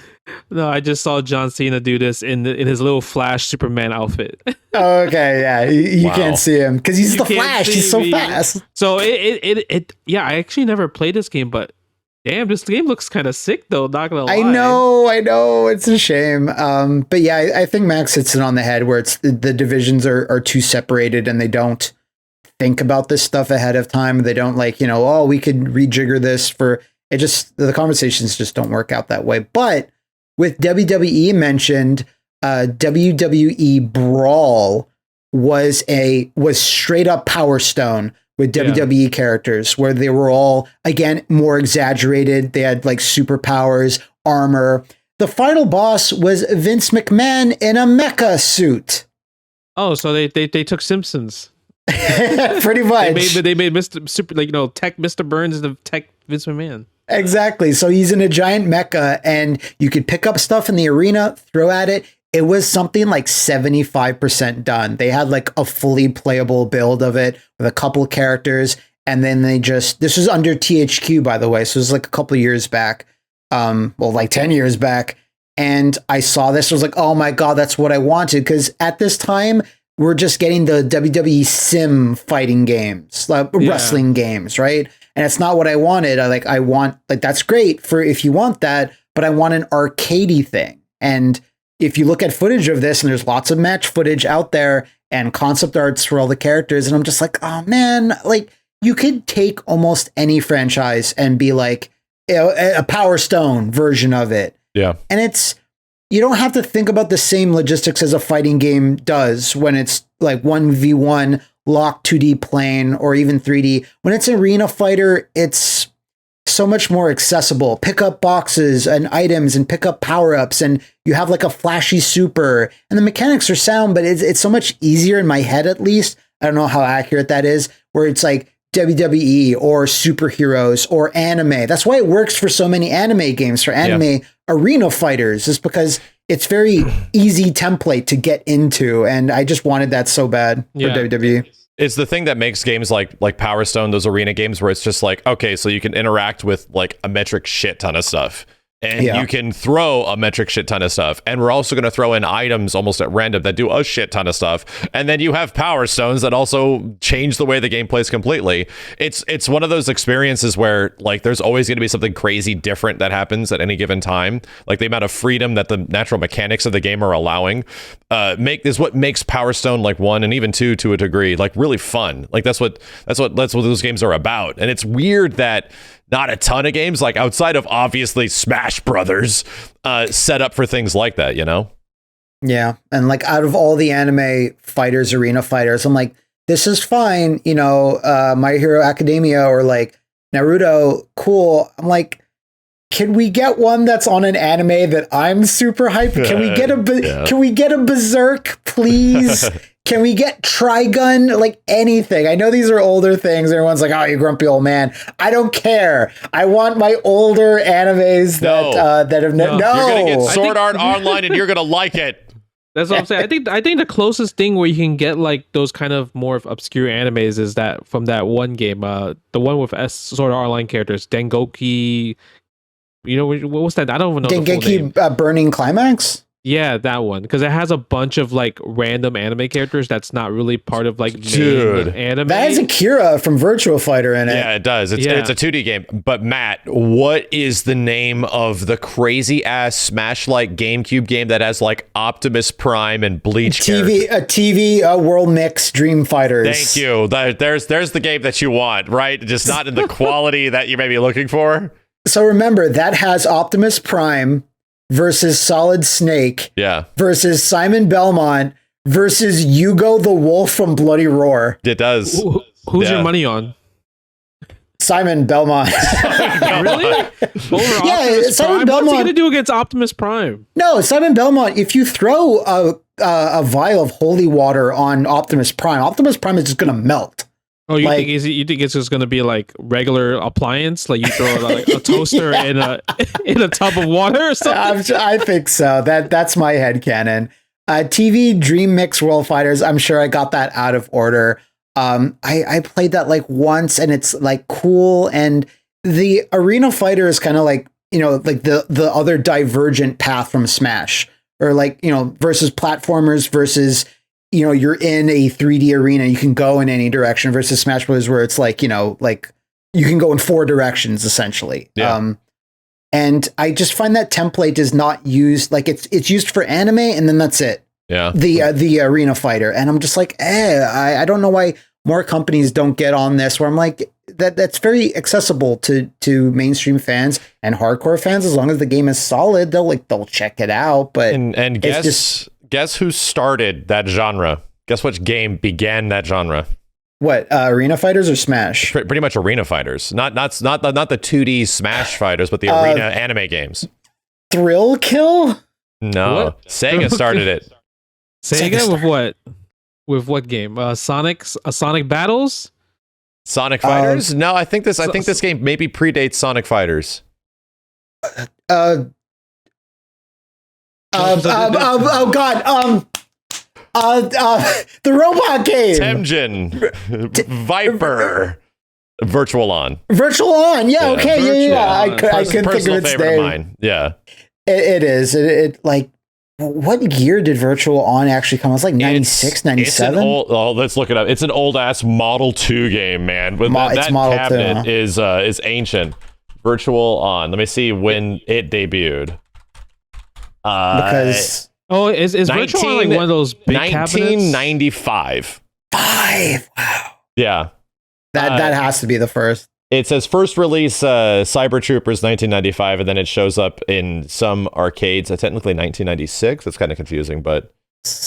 No, I just saw John Cena do this in his little Flash Superman outfit. Oh, okay, yeah, you can't see him because he's the Flash. He's so fast. So I actually never played this game, but damn, this game looks kind of sick though. Not gonna lie. I know, it's a shame. But yeah, I think Max hits it on the head where it's the divisions are too separated and they don't think about this stuff ahead of time. They don't we could rejigger this for it. Just the conversations just don't work out that way. But with WWE mentioned, WWE Brawl was straight up Power Stone with WWE characters, where they were all, again, more exaggerated. They had like superpowers, armor. The final boss was Vince McMahon in a mecha suit. Oh, so they took Simpsons. Pretty much. They made Tech Mr. Burns the Tech Vince McMahon. Exactly. So he's in a giant mecha, and you could pick up stuff in the arena, throw at it. It was something like 75% done. They had like a fully playable build of it with a couple of characters. And then this was under THQ, by the way. So it was like a couple of years back. Like 10 years back. And I saw this, I was like, oh my God, that's what I wanted. Because at this time, we're just getting the WWE sim fighting games, wrestling games, right? And it's not what I wanted. I want that's great for if you want that, but I want an arcadey thing. And if you look at footage of this, and there's lots of match footage out there and concept arts for all the characters, and I'm just like, oh man, like you could take almost any franchise and be like a Power Stone version of it. Yeah. And you don't have to think about the same logistics as a fighting game does when it's like 1v1 locked 2D plane or even 3D. When it's an arena fighter, it's so much more accessible. Pick up boxes and items and pick up power-ups, and you have like a flashy super, and the mechanics are sound, but it's so much easier in my head, at least. I don't know how accurate that is, where it's like WWE or superheroes or anime. That's why it works for so many anime games, for anime arena fighters, is because it's very easy template to get into. And I just wanted that so bad for WWE. It's the thing that makes games like Power Stone, those arena games where it's just like, okay, so you can interact with like a metric shit ton of stuff. And you can throw a metric shit ton of stuff. And we're also going to throw in items almost at random that do a shit ton of stuff. And then you have power stones that also change the way the game plays completely. It's one of those experiences where like there's always going to be something crazy different that happens at any given time. Like the amount of freedom that the natural mechanics of the game are allowing is what makes Power Stone like 1 and even 2 to a degree like really fun. Like that's what those games are about. And it's weird that not a ton of games, like outside of obviously Smash Brothers, set up for things like that, you know? Yeah. And like out of all the anime fighters, arena fighters, I'm like, this is fine. You know, My Hero Academia or like Naruto, cool. I'm like, can we get one that's on an anime that I'm super hyped? Can we get can we get a Berserk, please? Can we get Trigun? Like anything. I know these are older things. Everyone's like, oh, you grumpy old man. I don't care. I want my older animes that have no. You're gonna get Sword Art Online and you're gonna like it. That's what I'm saying. I think the closest thing where you can get like those kind of more obscure animes is that from that one game, the one with Sword Art Online characters, Dengoki. You know what was that? I don't even know. Dengeki Burning Climax. Yeah, that one, because it has a bunch of like random anime characters that's not really part of like main anime. That has Akira from Virtua Fighter in it. Yeah, it does. It's a 2D game. But Matt, what is the name of the crazy ass Smash-like GameCube game that has like Optimus Prime and Bleach TV World Mix Dream Fighters? Thank you. There's the game that you want, right? Just not in the quality that you may be looking for. So remember, that has Optimus Prime versus Solid Snake, versus Simon Belmont versus Yugo the Wolf from Bloody Roar. It does. Who's your money on? Simon Belmont. Really? Simon Belmont. What's he gonna do against Optimus Prime? No, Simon Belmont. If you throw a vial of holy water on Optimus Prime is just gonna melt. Oh, you think it's just gonna be like regular appliance? Like you throw like a toaster in a tub of water or something? I think so. That's my headcanon. TV Dream Mix World Fighters. I'm sure I got that out of order. I played that like once, and it's like cool. And the Arena Fighter is kind of like, you know, like the other divergent path from Smash, or like, you know, versus platformers versus, you know, you're in a 3D arena, you can go in any direction, versus Smash Bros. Where it's like, you know, like you can go in 4 directions essentially. Yeah. And I just find that template is not used, like it's used for anime and then that's it. Yeah. The Arena Fighter. And I'm just like, I don't know why more companies don't get on this, where I'm like, that's very accessible to mainstream fans and hardcore fans. As long as the game is solid, they'll check it out. But and guess who started that genre? Guess which game began that genre? What, Arena Fighters or Smash? Pretty much Arena Fighters. Not the 2D Smash Fighters, but the Arena anime games. Thrill Kill? No, what? Sega started it. Sega with what? With what game? Sonic Battles? Sonic Fighters? No, I think this game maybe predates Sonic Fighters. Oh God. The robot game. Temjin. Viper. Virtual On. Virtual On. Yeah. Okay. Yeah. I couldn't think of its name. Of mine. Yeah. It is. It like, what year did Virtual On actually come? It was like 96, 97? Let's look it up. It's an old ass Model 2 game, man. That Model cabinet 2, is ancient. Virtual On. Let me see when it debuted. Because is Virtual On like one of those big 1995. Cabinets? Wow. Yeah. That has to be the first. It says first release Cyber Troopers 1995, and then it shows up in some arcades. Technically 1996. That's kind of confusing, but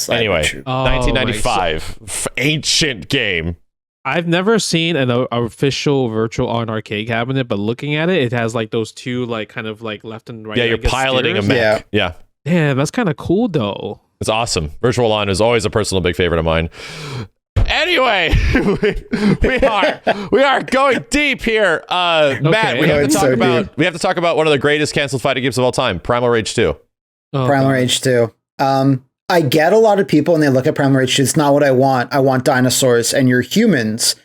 anyway, 1995. Ancient game. I've never seen an official Virtual On arcade cabinet, but looking at it, it has like those two like kind of like left and right. Yeah, you're piloting a mech. Yeah. Damn, that's kind of cool though. It's awesome. Virtual On is always a personal big favorite of mine. Anyway, we are going deep here. Matt, we have to talk about one of the greatest canceled fighting games of all time, Primal Rage 2. Primal Rage 2. I get a lot of people and they look at Primal Rage 2, it's not what I want. I want dinosaurs and you're humans.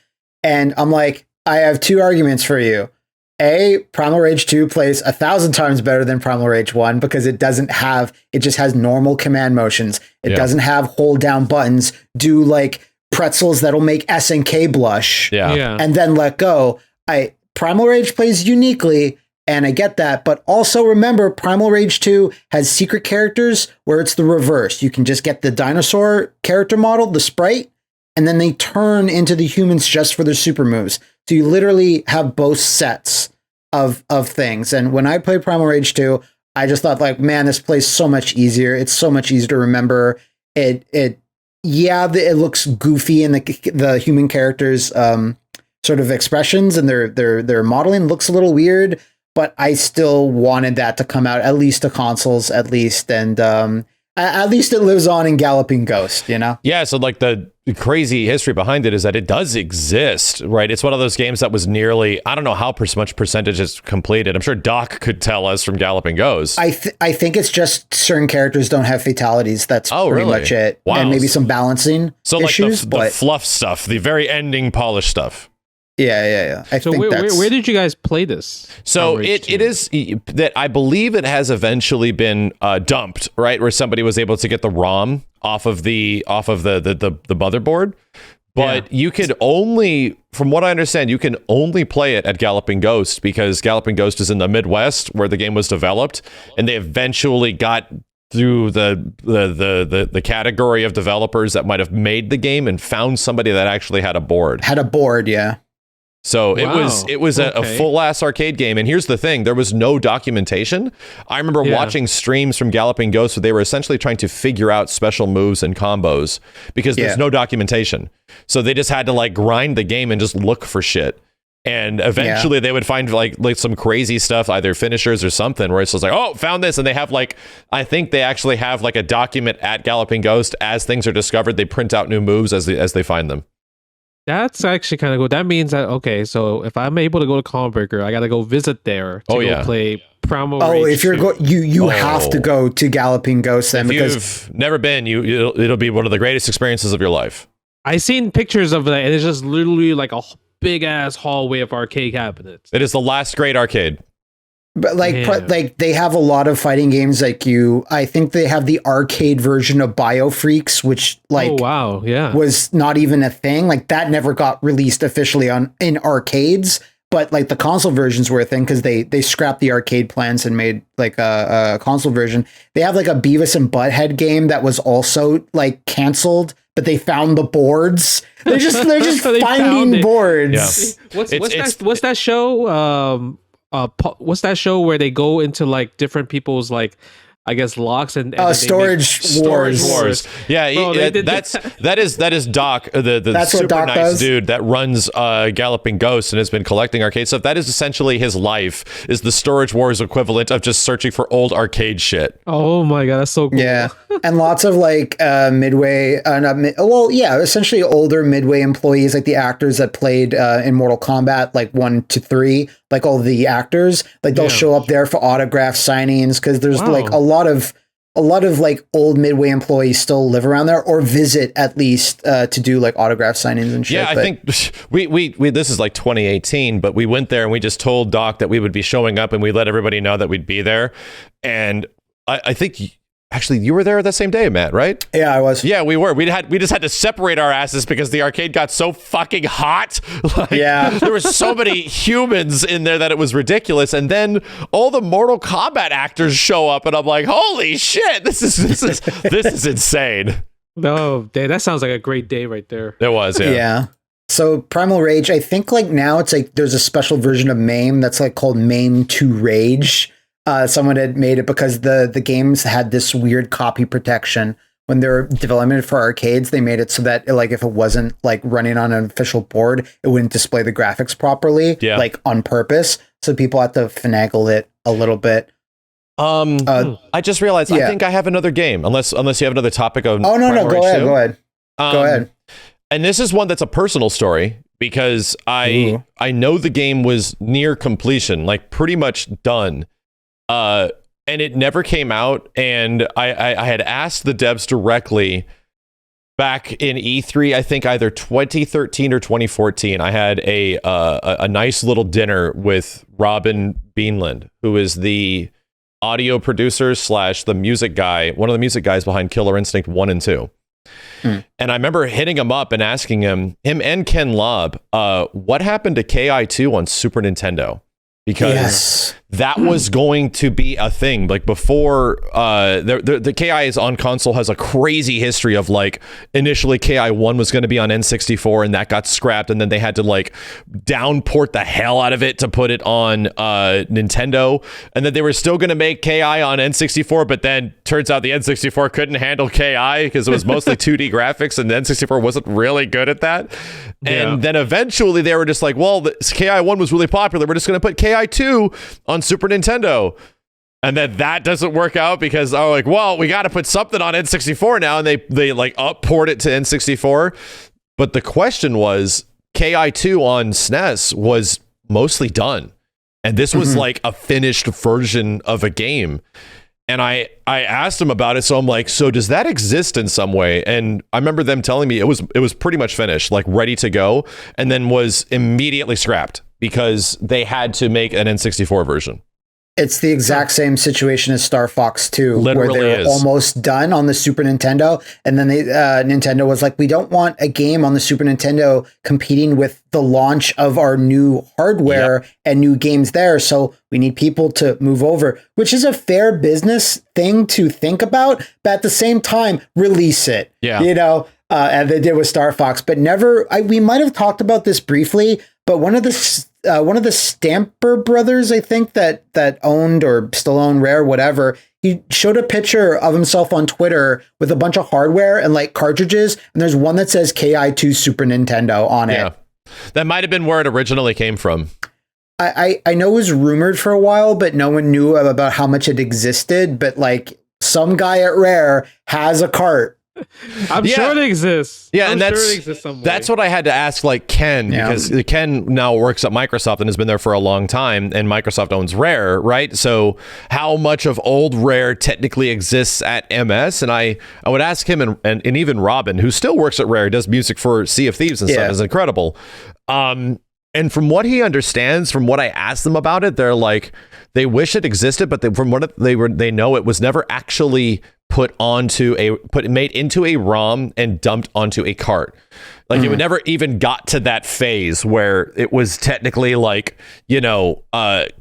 And I'm like, I have 2 arguments for you. Primal Rage 2 plays 1,000 times better than Primal Rage 1 because it just has normal command motions. It doesn't have hold down buttons, do like pretzels that'll make SNK blush, and then let go. Primal Rage plays uniquely, and I get that, but also remember Primal Rage 2 has secret characters where it's the reverse. You can just get the dinosaur character model, the sprite, and then they turn into the humans just for their super moves. So you literally have both sets of things. And when I played Primal Rage 2, I just thought like, man, this plays so much easier. It's so much easier to remember. It looks goofy, and the human characters sort of expressions and their modeling looks a little weird, but I still wanted that to come out at least to consoles at least. And at least it lives on in Galloping Ghost, you know? Yeah, so like the crazy history behind it is that it does exist, right? It's one of those games that was nearly, I don't know how much percentage is completed. I'm sure Doc could tell us from Galloping Ghost. I think it's just certain characters don't have fatalities. That's pretty much it. Wow. And maybe some balancing issues. So like the fluff stuff, the very ending polish stuff. Yeah. So where did you guys play this? So it is that I believe it has eventually been dumped, right? Where somebody was able to get the ROM off of the motherboard. But you could only, from what I understand, you can only play it at Galloping Ghost because Galloping Ghost is in the Midwest where the game was developed, and they eventually got through the category of developers that might have made the game and found somebody that actually had a board. Yeah. So it was a full ass arcade game. And here's the thing, there was no documentation. I remember watching streams from Galloping Ghost where they were essentially trying to figure out special moves and combos because there's no documentation. So they just had to like grind the game and just look for shit. And eventually they would find like some crazy stuff, either finishers or something, where it's just like, oh, found this. And they have like, I think they actually have like a document at Galloping Ghost as things are discovered. They print out new moves as they find them. That's actually kind of cool. That means that, okay, so if I'm able to go to Converger, I got to go visit there to go play Primal Rage. If you're you have to go to Galloping Ghost then, because you've never been, it'll be one of the greatest experiences of your life. I seen pictures of that, and it's just literally like a big ass hallway of arcade cabinets. It is the last great arcade. But like they have a lot of fighting games I think they have the arcade version of BioFreaks, which was not even a thing. Like that never got released officially in arcades, but like the console versions were a thing because they scrapped the arcade plans and made like a console version. They have like a Beavis and Butthead game that was also like canceled, but they found the boards. They're just finding boards. Yeah. What's that show? What's that show where they go into like different people's like, I guess, locks and Storage Wars. Yeah, bro, that is Doc, the super Doc nice does. dude that runs Galloping Ghost and has been collecting arcade stuff. That is essentially his life, is the Storage Wars equivalent of just searching for old arcade shit. Oh my god, that's so cool. Yeah, and lots of like essentially older Midway employees, like the actors that played in Mortal Kombat, like 1 to 3, like all the actors, like they'll show up there for autograph signings because there's like a lot of like old Midway employees still live around there or visit at least to do like autograph signings and shit. Yeah, I think we this is like 2018, but we went there and we just told Doc that we would be showing up and we let everybody know that we'd be there. And I think actually you were there that same day, Matt, right? Yeah, I was. Yeah, we were. We just had to separate our asses because the arcade got so fucking hot. There were so many humans in there that it was ridiculous. And then all the Mortal Kombat actors show up, and I'm like, holy shit, this is insane. No, that sounds like a great day right there. It was, yeah. So Primal Rage, I think like now it's like there's a special version of MAME that's like called MAME 2 Rage. Someone had made it because the games had this weird copy protection when they were developing it for arcades. They made it so that like if it wasn't like running on an official board, it wouldn't display the graphics properly, like on purpose. So people had to finagle it a little bit. I just realized I think I have another game. Unless you have another topic of. Oh no, go ahead. Go ahead. And this is one that's a personal story because I know the game was near completion, like pretty much done. And it never came out, and I had asked the devs directly, back in E3, I think either 2013 or 2014, I had a nice little dinner with Robin Beanland, who is the audio producer / the music guy, one of the music guys behind Killer Instinct 1 and 2. And I remember hitting him up and asking him and Ken Lobb, what happened to KI2 on Super Nintendo? Because that was going to be a thing. Like before, the KI on console has a crazy history of like initially KI1 was going to be on N64 and that got scrapped, and then they had to like downport the hell out of it to put it on Nintendo, and then they were still going to make KI on N64, but then turns out the N64 couldn't handle KI because it was mostly 2D graphics, and the N64 wasn't really good at that. And then eventually they were just like, well, the KI1 was really popular, we're just going to put KI2 on Super Nintendo. And then that doesn't work out because we got to put something on N64 now, and they like upport it to N64. But the question was, KI2 on SNES was mostly done, and this was like a finished version of a game. And I asked him about it, so I'm like, so does that exist in some way? And I remember them telling me it was pretty much finished, like ready to go, and then was immediately scrapped because they had to make an N64 version. It's the exact same situation as Star Fox 2, Literally where they were almost done on the Super Nintendo, and then Nintendo was like, we don't want a game on the Super Nintendo competing with the launch of our new hardware and new games there, so we need people to move over, which is a fair business thing to think about, but at the same time, release it. And they did with Star Fox, but never. We might have talked about this briefly, but one of the Stamper brothers, I think that owned or still own Rare, whatever, he showed a picture of himself on Twitter with a bunch of hardware and like cartridges, and there's one that says KI2 Super Nintendo on it. That might have been where it originally came from. I know it was rumored for a while, but no one knew about how much it existed. But like some guy at Rare has a cart. I'm sure it exists. Yeah, and that's what I had to ask, like Ken, because Ken now works at Microsoft and has been there for a long time, and Microsoft owns Rare, right? So how much of old Rare technically exists at MS? And I would ask him, and even Robin, who still works at Rare, does music for Sea of Thieves and stuff, is incredible. And from what he understands, from what I asked them about it, they're like, they wish it existed, but from what they know, it was never actually made into a ROM and dumped onto a cart. Like it would never even got to that phase where it was technically like,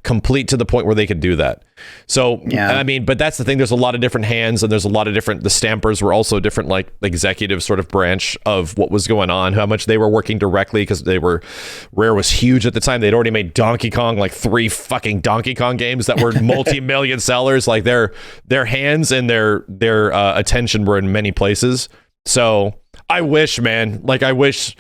complete to the point where they could do that. So, I mean, but that's the thing. There's a lot of different hands, and there's a lot of the Stampers were also different, like executive sort of branch of what was going on, how much they were working directly, because Rare was huge at the time. They'd already made Donkey Kong, like 3 fucking Donkey Kong games that were multi-million sellers. Like their hands and their attention were in many places. So I wish the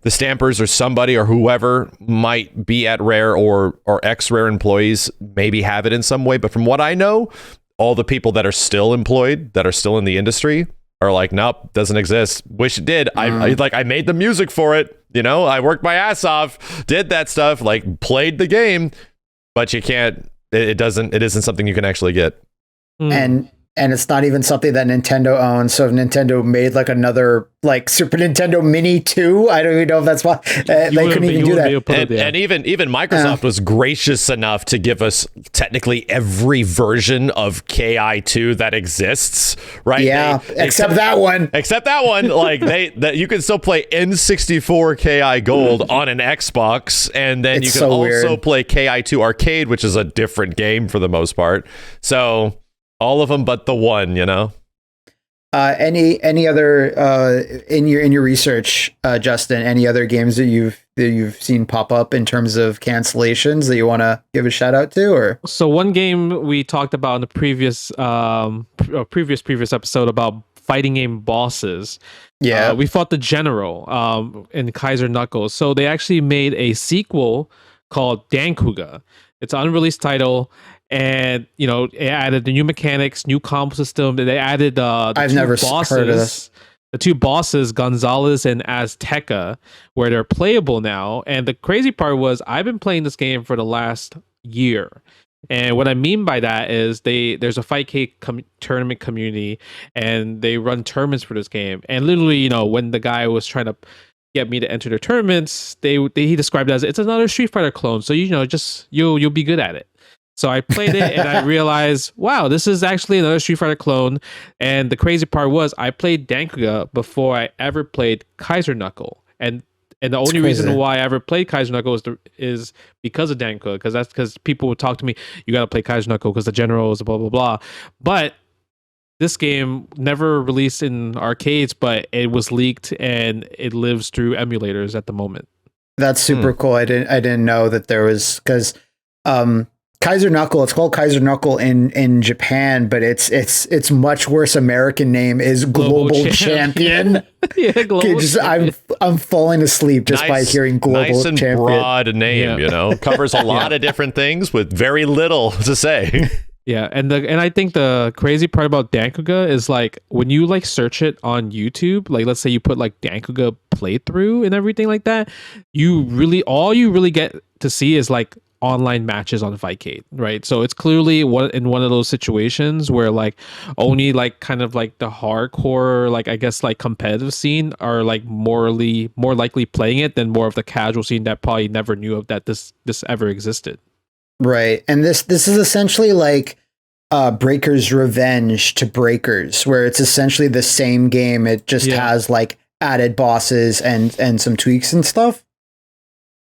Stampers or somebody or whoever might be at Rare or ex-Rare employees maybe have it in some way. But from what I know, all the people that are still employed, that are still in the industry, are like, nope, doesn't exist. Wish it did. I made the music for it. I worked my ass off, did that stuff, like played the game, but you can't. It isn't something you can actually get. And it's not even something that Nintendo owns. So if Nintendo made like another like Super Nintendo Mini 2, I don't even know if that's why they couldn't even do that. And even Microsoft was gracious enough to give us technically every version of KI2 that exists, right? Yeah, except that one. Except that one. Like that you can still play N64 KI Gold on an Xbox, and then you can also play KI2 Arcade, which is a different game for the most part. So all of them but the one, Any other in your research, Justin? Any other games that you've seen pop up in terms of cancellations that you want to give a shout out to? Or so one game we talked about in the previous episode about fighting game bosses. Yeah, we fought the General in Kaiser Knuckles. So they actually made a sequel called Dankuga. It's an unreleased title. And it added the new mechanics, new combo system. They added I've never heard of this. The 2 bosses, Gonzalez and Azteca, where they're playable now. And the crazy part was, I've been playing this game for the last year, And what I mean by that is there's a 5K tournament community, and they run tournaments for this game. And literally, you know, when the guy was trying to get me to enter the tournaments, he described it as it's another Street Fighter clone. So, you know, just you'll be good at it. So I played it and I realized, wow, this is actually another Street Fighter clone. And the crazy part was I played Dankuga before I ever played Kaiser Knuckle. And the only reason why I ever played Kaiser Knuckle is because of Dankuga, because people would talk to me, you got to play Kaiser Knuckle because the general is blah, blah, blah. But this game never released in arcades, but it was leaked and it lives through emulators at the moment. That's super cool. I didn't know that there was, because Kaiser Knuckle, it's called Kaiser Knuckle in Japan, but it's much worse. American name is Global Champion. Yeah, Global Champion. I'm falling asleep just by hearing Global Champion. Nice and broad name, you know, covers a lot of different things with very little to say. Yeah, and I think the crazy part about Dankuga is like when you like search it on YouTube, like let's say you put like Dankuga playthrough and everything like that, all you really get to see is like online matches on Vicade, right? So it's clearly in one of those situations where like only like kind of like the hardcore, like I guess like competitive scene are like more likely playing it than more of the casual scene that probably never knew of that this ever existed. Right. And this is essentially like Breaker's Revenge to Breakers, where it's essentially the same game. It just has like added bosses and some tweaks and stuff.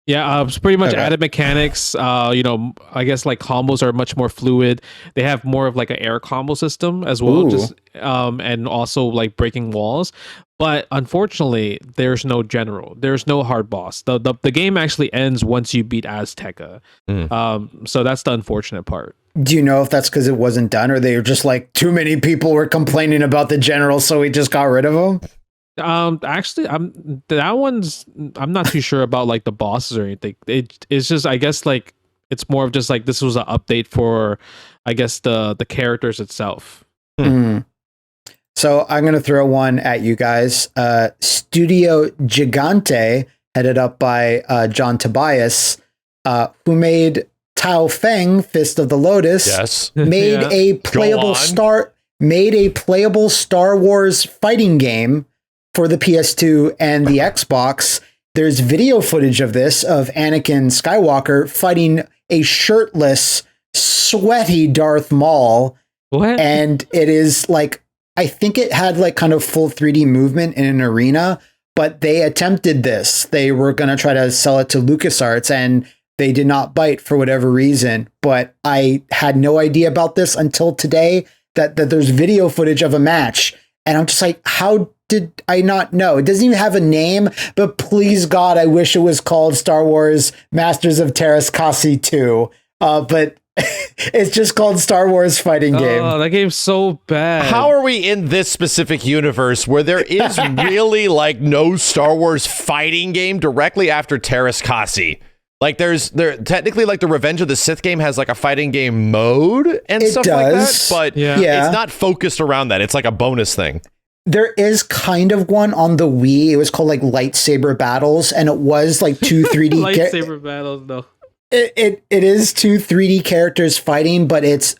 Yeah, it's pretty much added mechanics. You know, I guess like combos are much more fluid. They have more of like an air combo system as well, just and also like breaking walls. But unfortunately, there's no general. There's no hard boss. The game actually ends once you beat Azteca. So that's the unfortunate part. Do you know if that's because it wasn't done, or they were just like too many people were complaining about the general, so we just got rid of them? Actually, I'm not too sure about like the bosses or anything. It's just, I guess like it's more of just like this was an update for, I guess the characters itself. So I'm gonna throw one at you guys. Studio Gigante, headed up by John Tobias, who made Tao Feng, Fist of the Lotus, made a playable Star Wars fighting game for the PS2 and the Xbox. There's video footage of this, of Anakin Skywalker fighting a shirtless, sweaty Darth Maul. What? And it is like, I think it had like kind of full 3D movement in an arena, but they attempted this. They were going to try to sell it to LucasArts and they did not bite for whatever reason. But I had no idea about this until today, that there's video footage of a match. And I'm just like, how did I not know? It doesn't even have a name, but please God, I wish it was called Star Wars Masters of Terras Kasi 2. But it's just called Star Wars Fighting Game. Oh, that game's so bad. How are we in this specific universe where there is really like no Star Wars fighting game directly after Terras Kasi? Like there technically like the Revenge of the Sith game has like a fighting game mode and stuff like that, but it's not focused around that. It's like a bonus thing. There is kind of one on the Wii. It was called like Lightsaber Battles, and it was like two 3D Lightsaber Battles, no. It is two 3D characters fighting, but it's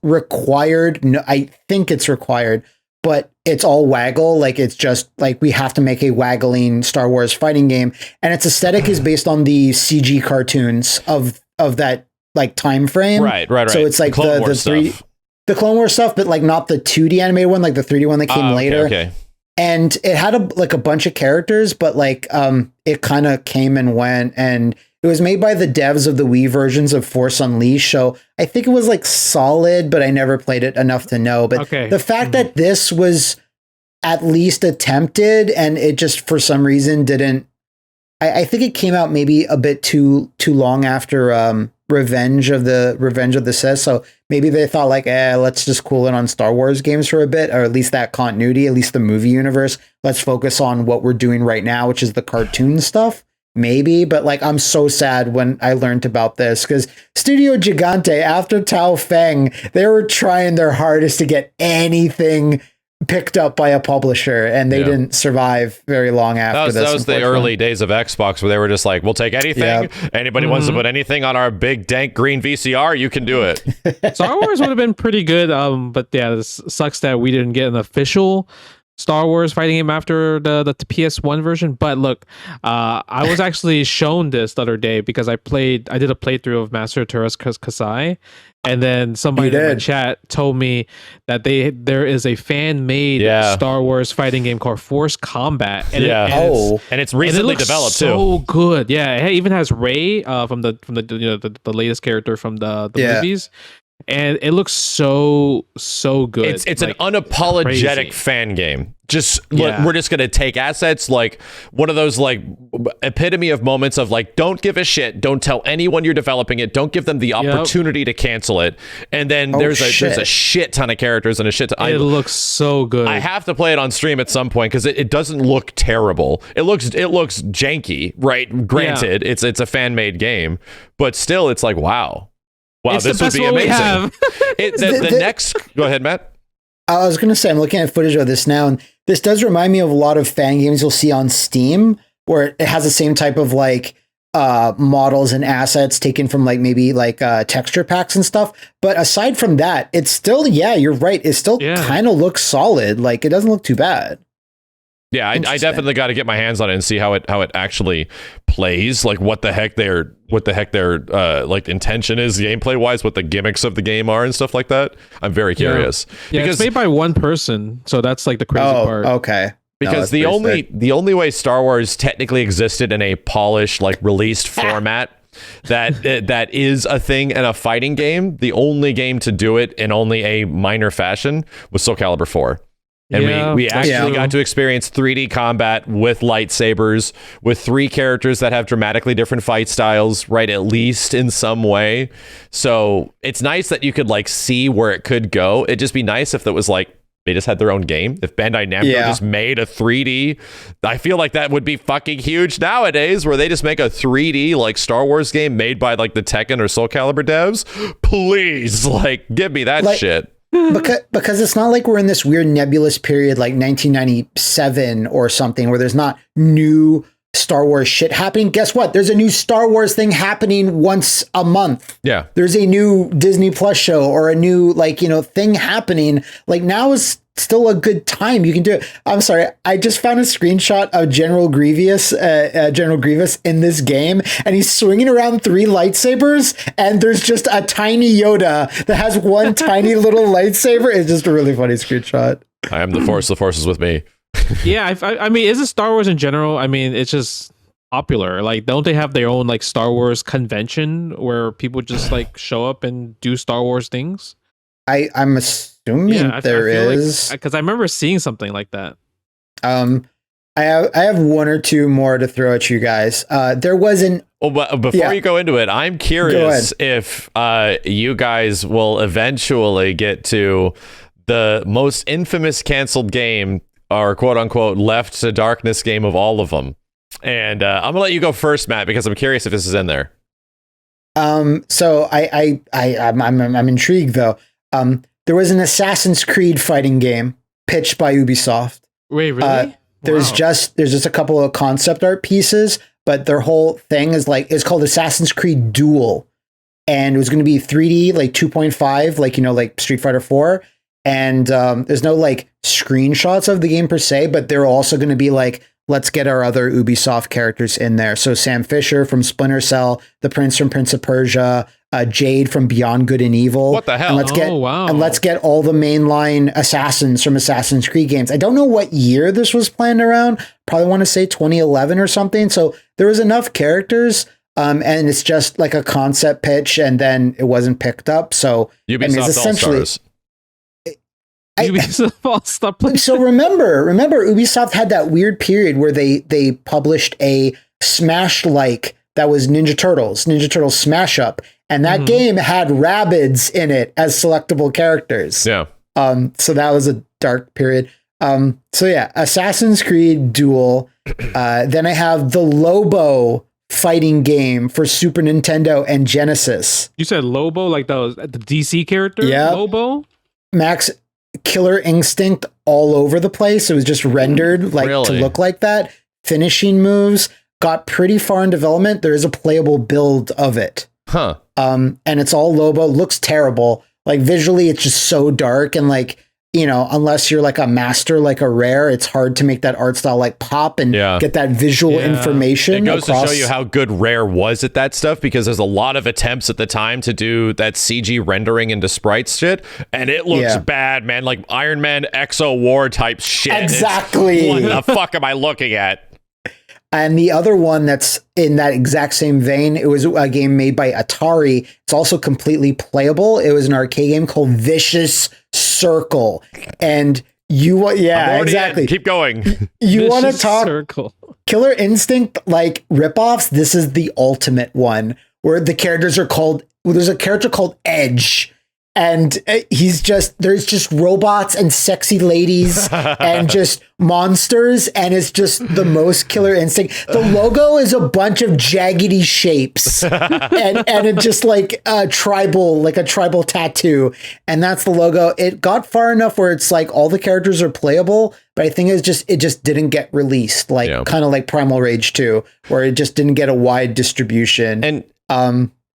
required. No, I think it's required, but it's all waggle. Like it's just like we have to make a waggling Star Wars fighting game, and its aesthetic is based on the CG cartoons of that like time frame. Right. So it's like the Clone Wars stuff, but like not the 2D animated one, like the 3D one that came later. Okay. And it had a bunch of characters, but like it kind of came and went, and it was made by the devs of the Wii versions of Force Unleashed. So I think it was like solid, but I never played it enough to know. But the fact that this was at least attempted and it just for some reason didn't, I think it came out maybe a bit too long after Revenge of the Sith. So maybe they thought like, let's just cool it on Star Wars games for a bit, or at least that continuity, at least the movie universe. Let's focus on what we're doing right now, which is the cartoon stuff. Maybe, but like I'm so sad when I learned about this, because Studio Gigante, after Tao Feng, they were trying their hardest to get anything picked up by a publisher, and they didn't survive very long after this. That was the early days of Xbox, where they were just like, we'll take anything. Anybody wants to put anything on our big dank green VCR, you can do it. Star Wars would have been pretty good, but yeah, this sucks that we didn't get an official Star Wars fighting game after the PS1 version. But look, I was actually shown this the other day because I did a playthrough of Master Turus Kasai, and then somebody in the chat told me that there is a fan-made Star Wars fighting game called Force Combat, and it's recently developed too. So good, yeah. It even has Rey from the the latest character from the movies. And it looks so good. It's like, an unapologetic crazy fan game. We're just gonna take assets, like one of those like epitome of moments of like, don't give a shit, don't tell anyone you're developing it, don't give them the opportunity to cancel it. And then there's a shit ton of characters and a shit ton. It looks so good. I have to play it on stream at some point because it doesn't look terrible. It looks janky, right? Granted, it's a fan made game, but still, it's like wow. Wow, it's this would be amazing. The next, go ahead, Matt. I was going to say, I'm looking at footage of this now, and this does remind me of a lot of fan games you'll see on Steam, where it has the same type of like models and assets taken from like maybe like texture packs and stuff. But aside from that, it's still, you're right. It still kind of looks solid. Like it doesn't look too bad. Yeah, I definitely got to get my hands on it and see how it actually plays. Like what the heck their like intention is gameplay wise, what the gimmicks of the game are and stuff like that. I'm very curious. Yeah, because it's made by one person, so that's like the crazy part. Okay. Because the only way Star Wars technically existed in a polished, like released format that is a thing in a fighting game, the only game to do it in only a minor fashion was Soul Calibur 4. And we actually got to experience 3D combat with lightsabers, with 3 characters that have dramatically different fight styles, right? At least in some way. So it's nice that you could like see where it could go. It'd just be nice if it was like they just had their own game. If Bandai Namco just made a 3D, I feel like that would be fucking huge nowadays, where they just make a 3D like Star Wars game made by like the Tekken or Soul Calibur devs. Please, like, give me that shit. Because it's not like we're in this weird nebulous period like 1997 or something where there's not new Star Wars shit happening. Guess what? There's a new Star Wars thing happening once a month. Yeah. There's a new Disney Plus show or a new thing happening. Like now is still a good time. You can do it. I'm sorry. I just found a screenshot of General Grievous in this game, and he's swinging around 3 lightsabers, and there's just a tiny Yoda that has one tiny little lightsaber. It's just a really funny screenshot. I am the Force is with me. Yeah, I mean, isn't Star Wars in general? I mean, it's just popular. Like, don't they have their own like Star Wars convention where people just like show up and do Star Wars things? I'm assuming there is, because I remember seeing something like that. I have one or two more to throw at you guys. There was an. Well, but before you go into it, I'm curious if you guys will eventually get to the most infamous canceled game, or quote unquote left to darkness game of all of them. And I'm gonna let you go first, Matt, because I'm curious if this is in there. So I'm intrigued though. There was an Assassin's Creed fighting game pitched by Ubisoft. Wait, really? There's just a couple of concept art pieces, but their whole thing is it's called Assassin's Creed Duel, and it was going to be 3D, like 2.5, like Street Fighter 4. And there's no like screenshots of the game per se, but they're also going to be like, let's get our other Ubisoft characters in there. So Sam Fisher from Splinter Cell, the Prince from Prince of Persia, Jade from Beyond Good and Evil. What the hell? And let's get all the mainline assassins from Assassin's Creed games. I don't know what year this was planned around. Probably want to say 2011 or something. So there was enough characters. And it's just like a concept pitch, and then it wasn't picked up. So Ubisoft it's essentially All-Stars. So remember, Ubisoft had that weird period where they published a Smash like that was Ninja Turtles Smash Up, and that game had Rabbids in it as selectable characters. Yeah. So that was a dark period. So yeah, Assassin's Creed Duel. Then I have the Lobo fighting game for Super Nintendo and Genesis. You said Lobo, like the DC character? Yeah. Lobo? Max Killer Instinct all over the place. It was just rendered like to look like that. Finishing moves got pretty far in development. There is a playable build of it. Huh. And it's all Lobo. Looks terrible. Like visually, it's just so dark and like, you know, unless you're like a master, like a Rare, it's hard to make that art style like pop and get that visual information. It goes to show you how good Rare was at that stuff, because there's a lot of attempts at the time to do that CG rendering into sprites shit, and it looks bad, man. Like Iron Man Exo War type shit. Exactly. What the fuck am I looking at? And the other one that's in that exact same vein, it was a game made by Atari. It's also completely playable. It was an arcade game called Vicious Circle. And exactly. Keep going. You want to talk Circle. Killer Instinct like ripoffs? This is the ultimate one where the characters are called. Well, there's a character called Edge. And there's just robots and sexy ladies and just monsters. And it's just the most Killer Instinct. The logo is a bunch of jaggedy shapes and it's just like a tribal tattoo. And that's the logo. It got far enough where it's like all the characters are playable, but I think it just didn't get released. Like kind of like Primal Rage 2, where it just didn't get a wide distribution.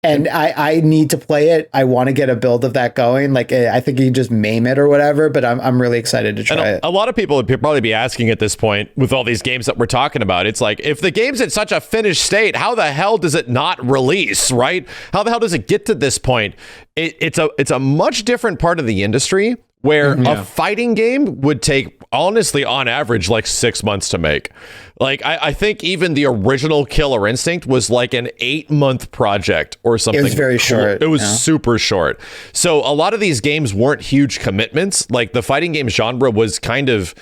And I need to play it. I want to get a build of that going. Like, I think you can just maim it or whatever, but I'm really excited to try it. A lot of people would probably be asking at this point with all these games that we're talking about. It's like, if the game's in such a finished state, how the hell does it not release, right? How the hell does it get to this point? It's a much different part of the industry where a fighting game would take, honestly, on average, like 6 months to make. Like, I think even the original Killer Instinct was like an 8-month project or something. It was very short. It was super short. So a lot of these games weren't huge commitments. Like, the fighting game genre was kind of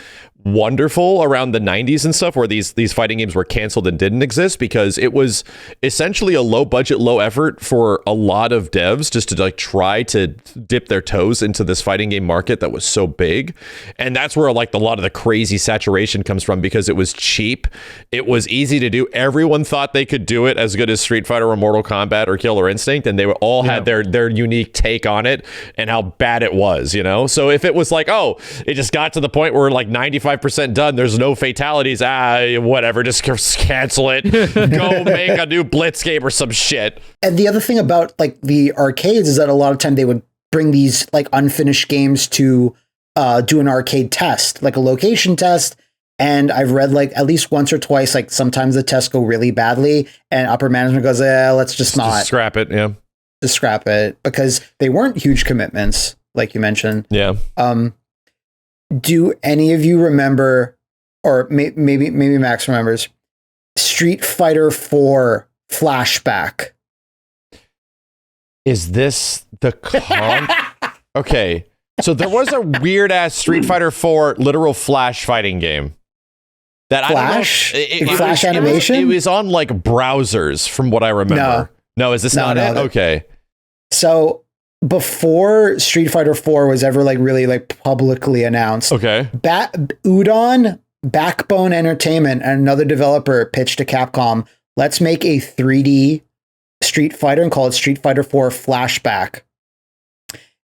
wonderful around the 90s and stuff, where these fighting games were canceled and didn't exist, because it was essentially a low budget, low effort for a lot of devs just to like try to dip their toes into this fighting game market that was so big. And that's where like a lot of the crazy saturation comes from, because it was cheap, it was easy to do, everyone thought they could do it as good as Street Fighter or Mortal Kombat or Killer Instinct, and they all had their unique take on it and how bad it was, you know? So if it was like, oh, it just got to the point where like 95% done, there's no fatalities, whatever, just cancel it, go make a new Blitz game or some shit. And the other thing about like the arcades is that a lot of time they would bring these like unfinished games to do an arcade test, like a location test. And I've read like at least once or twice, like sometimes the tests go really badly and upper management goes, let's just not scrap it. Yeah. Just scrap it, because they weren't huge commitments, like you mentioned. Yeah. Do any of you remember, or maybe Max remembers, Street Fighter 4 Flashback? Is this the Okay, so there was a weird ass Street Fighter 4 literal Flash fighting game that Flash? Flash animation. It was on like browsers, from what I remember. No, is this not it? Okay. So before Street Fighter 4 was ever like really like publicly announced, Udon, Backbone Entertainment, and another developer pitched to Capcom, let's make a 3D Street Fighter and call it Street Fighter 4 Flashback.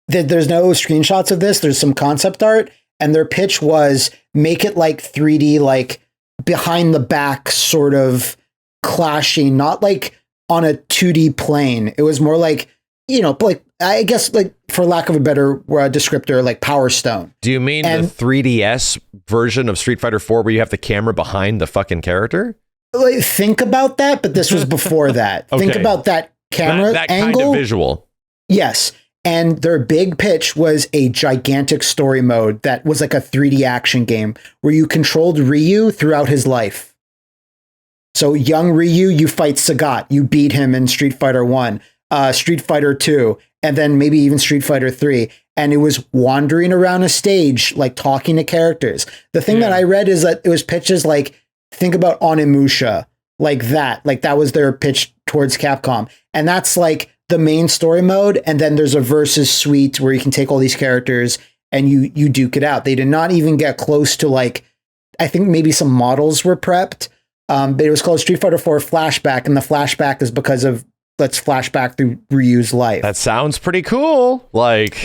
There's no screenshots of this. There's some concept art, and their pitch was make it like 3D, like behind the back sort of clashing, not like on a 2D plane. It was more like, you know, like, I guess, like, for lack of a better descriptor, like Power Stone. Do you mean the 3DS version of Street Fighter 4 where you have the camera behind the fucking character? Like, think about that, but this was before that. Okay. Think about that camera that angle. Kind of visual. Yes. And their big pitch was a gigantic story mode that was like a 3D action game where you controlled Ryu throughout his life. So young Ryu, you fight Sagat. You beat him in Street Fighter 1, Street Fighter 2, and then maybe even Street Fighter 3. And it was wandering around a stage, like talking to characters. The thing that I read is that it was pitches like, think about Onimusha, like that. Like that was their pitch towards Capcom. And that's like the main story mode. And then there's a versus suite where you can take all these characters and you duke it out. They did not even get close to like, I think maybe some models were prepped. But it was called Street Fighter 4 Flashback. And the flashback is because of let's flash back through Ryu's life. That sounds pretty cool. Like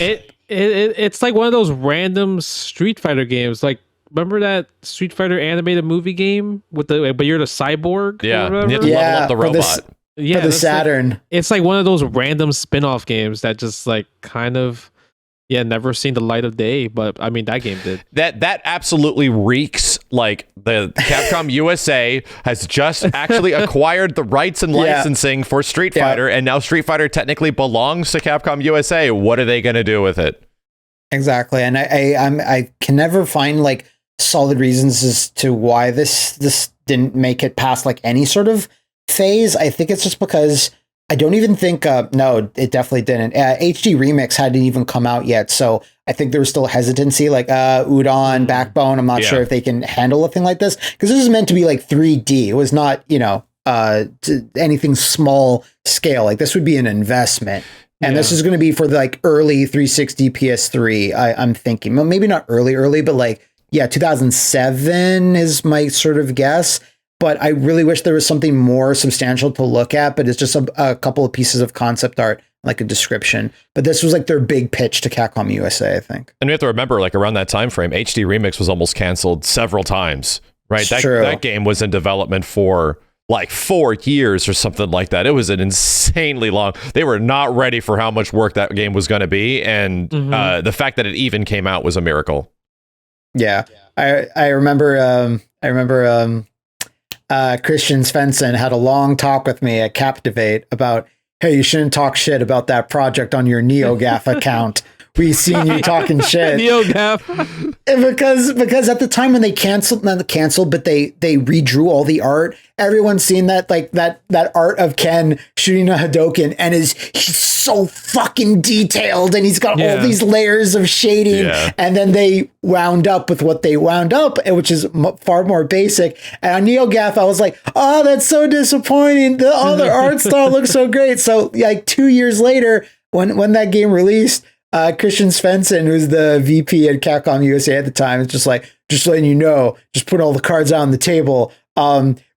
it's like one of those random Street Fighter games. Like, remember that Street Fighter animated movie game but you're the cyborg? Yeah, or you have to level up the robot. For the Saturn. Like, it's like one of those random spin-off games that just like kind of never seen the light of day. But I mean, that game did. That absolutely reeks. Like the Capcom USA has just actually acquired the rights and licensing for Street Fighter, and now Street Fighter technically belongs to Capcom USA. What are they going to do with it? Exactly, and I can never find like solid reasons as to why this didn't make it past like any sort of phase. I think it's just because I don't even think no, it definitely didn't. HD Remix hadn't even come out yet, so I think there was still hesitancy. Like Udon, Backbone, I'm not sure if they can handle a thing like this, because this is meant to be like 3D. It was not anything small scale. Like this would be an investment. And this is going to be for the, like early 360 PS3. I'm thinking, well, maybe not early, but like 2007 is my sort of guess. But I really wish there was something more substantial to look at. But it's just a couple of pieces of concept art, like a description. But this was like their big pitch to Capcom USA, I think. And we have to remember, like around that time frame, HD Remix was almost canceled several times, right? That game was in development for like 4 years or something like that. It was an insanely long. They were not ready for how much work that game was going to be, and the fact that it even came out was a miracle. Yeah, I remember. Christian Svensson had a long talk with me at Captivate about, hey, you shouldn't talk shit about that project on your NeoGAF account. We seen you talking shit. NeoGAF. Because at the time when they canceled, but they redrew all the art. Everyone's seen that, like that art of Ken shooting a Hadoken, and he's so fucking detailed, and he's got all these layers of shading. And then they wound up with what they wound up, which is far more basic. And on NeoGAF, I was like, oh, that's so disappointing. The other art style looks so great. So like 2 years later, when that game released, Christian Svensson, who's the VP at Capcom USA at the time, is just like, just letting you know, just put all the cards out on the table.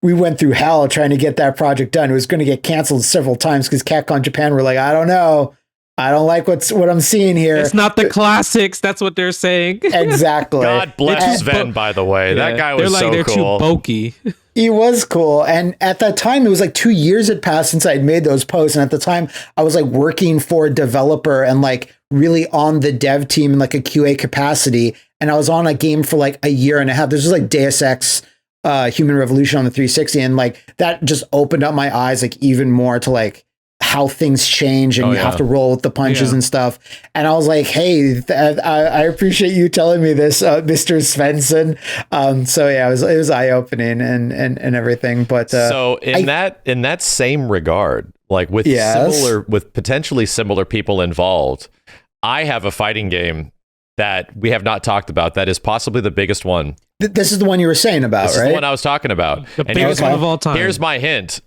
We went through hell trying to get that project done. It was going to get canceled several times because Capcom Japan were like, I don't know. I don't like what I'm seeing here. It's not the classics. That's what they're saying. Exactly. God bless Sven, by the way. That guy was so cool. They're too bulky. He was cool. And at that time, it was like 2 years had passed since I'd made those posts. And at the time, I was like working for a developer and like really on the dev team in like a QA capacity. And I was on a game for like a year and a half. This was like Deus Ex Human Revolution on the 360. And like that just opened up my eyes like even more to like how things change and you have to roll with the punches and stuff. And I was like, hey, I appreciate you telling me this, Mr. Svensson. So yeah, it was eye opening and everything. But so in that same regard, like with with potentially similar people involved, I have a fighting game that we have not talked about that is possibly the biggest one. This is the one you were saying about, this right? Is the one I was talking about. The biggest one of all time. Here's my hint.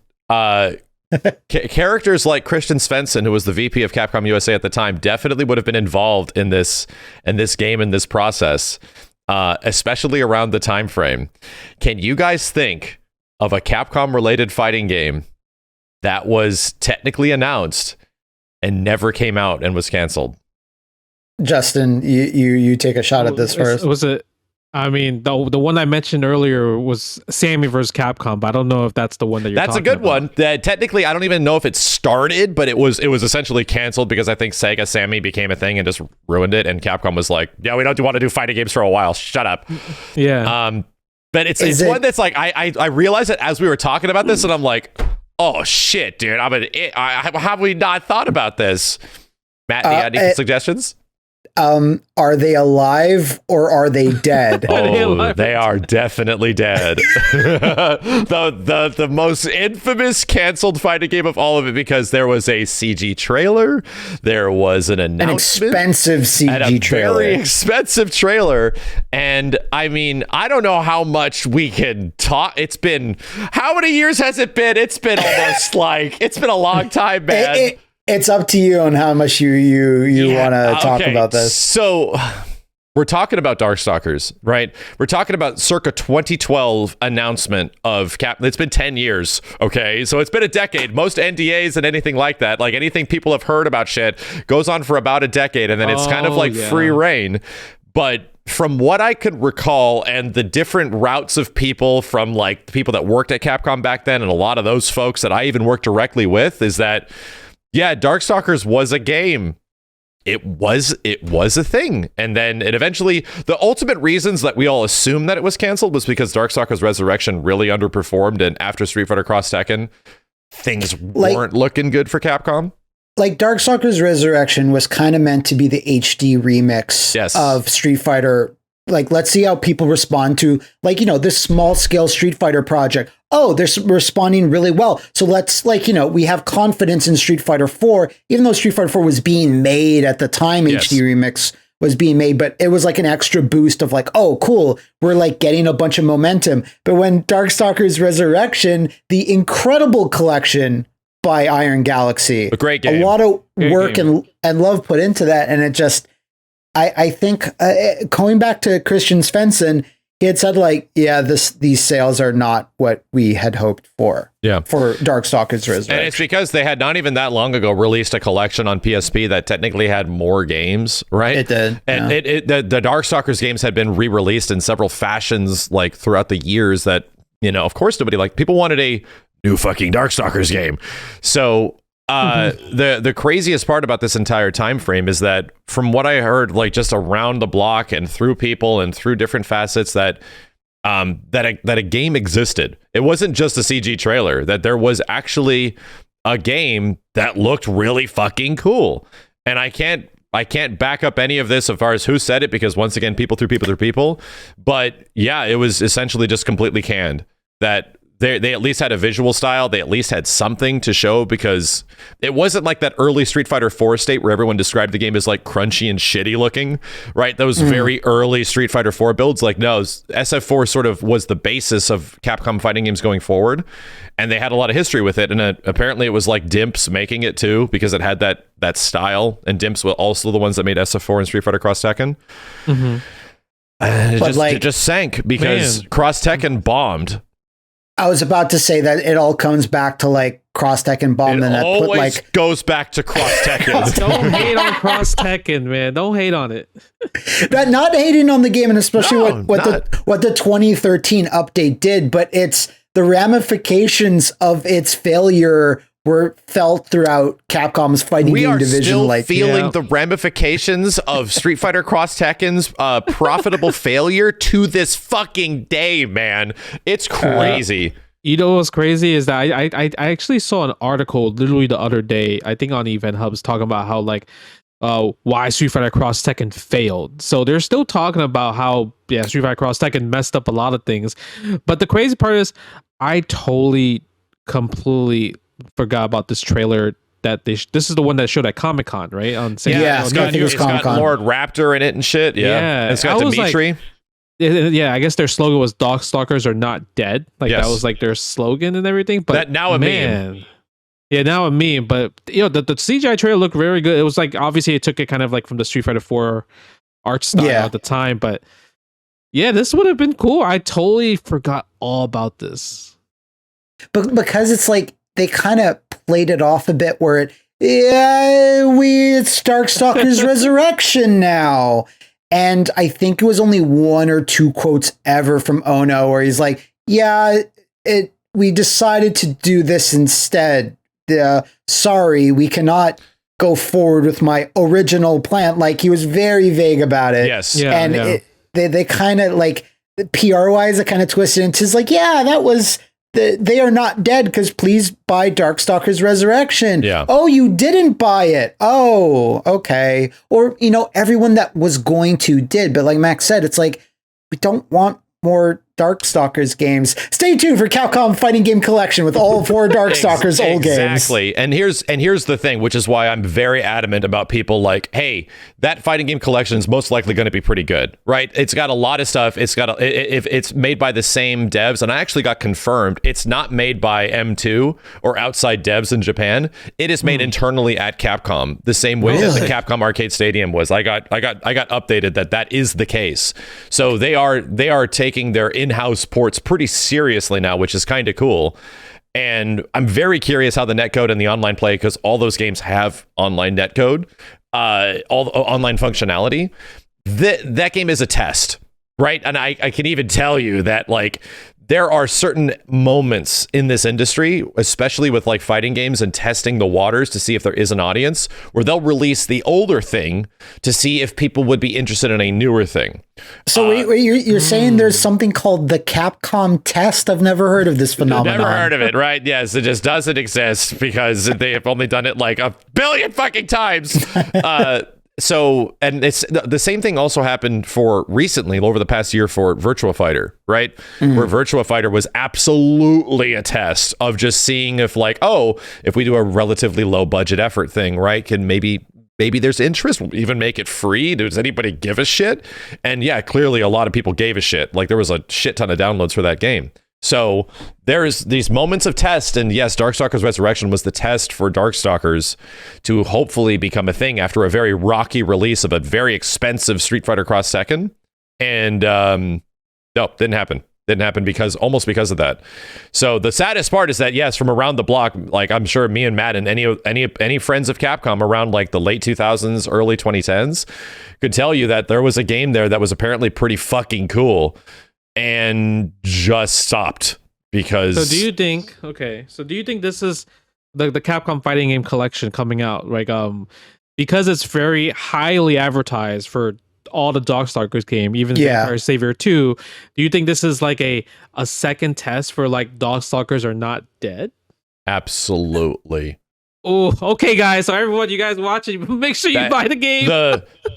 Characters like Christian Svensson, who was the VP of Capcom USA at the time, definitely would have been involved in this game, in this process, especially around the time frame. Can you guys think of a Capcom related fighting game that was technically announced and never came out and was canceled? Justin, you take a shot at this first. Was it? I mean, the one I mentioned earlier was Sammy vs. Capcom, but I don't know if that's the one that you're talking about. That's a good one. That technically, I don't even know if it started, but it was essentially canceled because I think Sega Sammy became a thing and just ruined it, and Capcom was like, yeah, we don't want to do fighting games for a while. Shut up. Yeah. But it's one that's like, I realized it as we were talking about this, and I'm like, oh shit, dude. Have we not thought about this? Matt, do you have any suggestions? Are they alive or are they dead? They are definitely dead. the most infamous canceled fighting game of all of it, because there was a CG trailer, there was an announcement, an expensive CG trailer, very expensive trailer, and I mean, I don't know how much we can talk. It's been, how many years has it been? It's been almost like, it's been a long time, man. It's up to you on how much you want to talk about this. So we're talking about Darkstalkers, right? We're talking about circa 2012 announcement of It's been 10 years, okay? So it's been a decade. Most NDAs and anything like that, like anything people have heard about shit, goes on for about a decade, and then it's kind of like free reign. But from what I could recall, and the different routes of people from like the people that worked at Capcom back then, and a lot of those folks that I even worked directly with, is that, yeah, Darkstalkers was a game. It was a thing. And then it eventually, the ultimate reasons that we all assumed that it was canceled was because Darkstalkers Resurrection really underperformed, and after Street Fighter Cross Tekken, things weren't looking good for Capcom. Like, Darkstalkers Resurrection was kind of meant to be the HD remix of Street Fighter. Like, let's see how people respond to, like, you know, this small scale Street Fighter project. Oh, they're responding really well. So let's, like, you know, we have confidence in Street Fighter 4, even though Street Fighter 4 was being made at the time, HD remix was being made, but it was like an extra boost of like, oh, cool, we're like getting a bunch of momentum. But when Darkstalkers Resurrection, the incredible collection by Iron Galaxy, a great game, a lot of work and love put into that, and it just, I think going back to Christian Svensson, he had said like, yeah, these sales are not what we had hoped for. Yeah, for Darkstalkers Resurrection. And it's because they had not even that long ago released a collection on PSP that technically had more games, right? It did. And the Darkstalkers games had been re-released in several fashions like throughout the years that, you know, of course people wanted a new fucking Darkstalkers game. So the craziest part about this entire time frame is that, from what I heard, like just around the block and through people and through different facets, that a game existed. It wasn't just a CG trailer, that there was actually a game that looked really fucking cool. And I can't back up any of this as far as who said it, because once again, people through people. But yeah, it was essentially just completely canned. That they at least had a visual style. They at least had something to show, because it wasn't like that early Street Fighter 4 state where everyone described the game as like crunchy and shitty looking, right? Those very early Street Fighter 4 builds, like, no, SF4 sort of was the basis of Capcom fighting games going forward. And they had a lot of history with it. And apparently it was like Dimps making it too, because it had that style. And Dimps were also the ones that made SF4 and Street Fighter Cross Tekken. It just sank because Cross Tekken bombed. I was about to say that it all comes back to like Cross Tekken bomb, and that always goes back to Cross Tekken. Don't hate on Cross Tekken, man. Don't hate on it. Not hating on the game, and especially what the 2013 update did, but it's the ramifications of its failure were felt throughout Capcom's fighting game division. We are still feeling the ramifications of Street Fighter Cross Tekken's profitable failure to this fucking day, man. It's crazy. You know what's crazy is that I actually saw an article literally the other day, I think on Event Hubs, talking about how like why Street Fighter Cross Tekken failed. So they're still talking about how Street Fighter Cross Tekken messed up a lot of things. But the crazy part is I completely forgot about this trailer that this is the one that showed at Comic-Con, right? It's got Lord Raptor in it and shit. Yeah. It's got Dimitri. I guess their slogan was Darkstalkers are not dead. Like that was like their slogan and everything. But that now a meme. Yeah, now a meme. But you know, the CGI trailer looked very good. It was like, obviously it took it kind of like from the Street Fighter 4 art style at the time. But yeah, this would have been cool. I totally forgot all about this. But because it's like they kind of played it off a bit where it's Darkstalkers Resurrection now. And I think it was only one or two quotes ever from Ono where he's like, we decided to do this instead. Sorry, we cannot go forward with my original plan. Like, he was very vague about it. Yes. Yeah, and they kind of like, PR wise, it kind of twisted into like, that was... They are not dead because please buy Darkstalkers Resurrection. Yeah. Oh, you didn't buy it. Oh, okay. Or, everyone that was going to did. But like Max said, it's like, we don't want more Darkstalkers games. Stay tuned for Capcom Fighting Game Collection with all 4 Darkstalkers old games. Exactly. And here's the thing, which is why I'm very adamant about people like, hey, that fighting game collection is most likely going to be pretty good, right? It's got a lot of stuff. If it's made by the same devs, and I actually got confirmed, it's not made by M2 or outside devs in Japan. It is made internally at Capcom, the same way that the Capcom Arcade Stadium was. I got updated that is the case. So they are taking their in-house ports pretty seriously now, which is kind of cool. And I'm very curious how the netcode and the online play, because all those games have online netcode, all online functionality. That game is a test, right? And I can even tell you that, like, there are certain moments in this industry, especially with like fighting games and testing the waters to see if there is an audience, where they'll release the older thing to see if people would be interested in a newer thing. So wait, you're saying there's something called the Capcom Test? I've never heard of this phenomenon. Never heard of it, right? Yes, it just doesn't exist because they have only done it like a billion fucking times. So, and it's the same thing also happened for recently over the past year for Virtua Fighter, right? Where Virtua Fighter was absolutely a test of just seeing if, like, oh, if we do a relatively low budget effort thing, right? Can maybe there's interest. We'll even make it free. Does anybody give a shit? And yeah, clearly a lot of people gave a shit. Like, there was a shit ton of downloads for that game. So there's these moments of test, and yes, Darkstalkers Resurrection was the test for Darkstalkers to hopefully become a thing after a very rocky release of a very expensive Street Fighter Cross Tekken. And no, didn't happen. Didn't happen because of that. So the saddest part is that, yes, from around the block, like, I'm sure me and Matt and any friends of Capcom around like the late 2000s, early 2010s could tell you that there was a game there that was apparently pretty fucking cool and just stopped because... So do you think this is the Capcom Fighting Game Collection coming out, like, because it's very highly advertised for all the Darkstalkers game, even Vampire Savior 2, do you think this is like a second test for like Darkstalkers are not dead? Absolutely. Oh, okay, guys. So everyone, you guys watching, make sure you buy the game.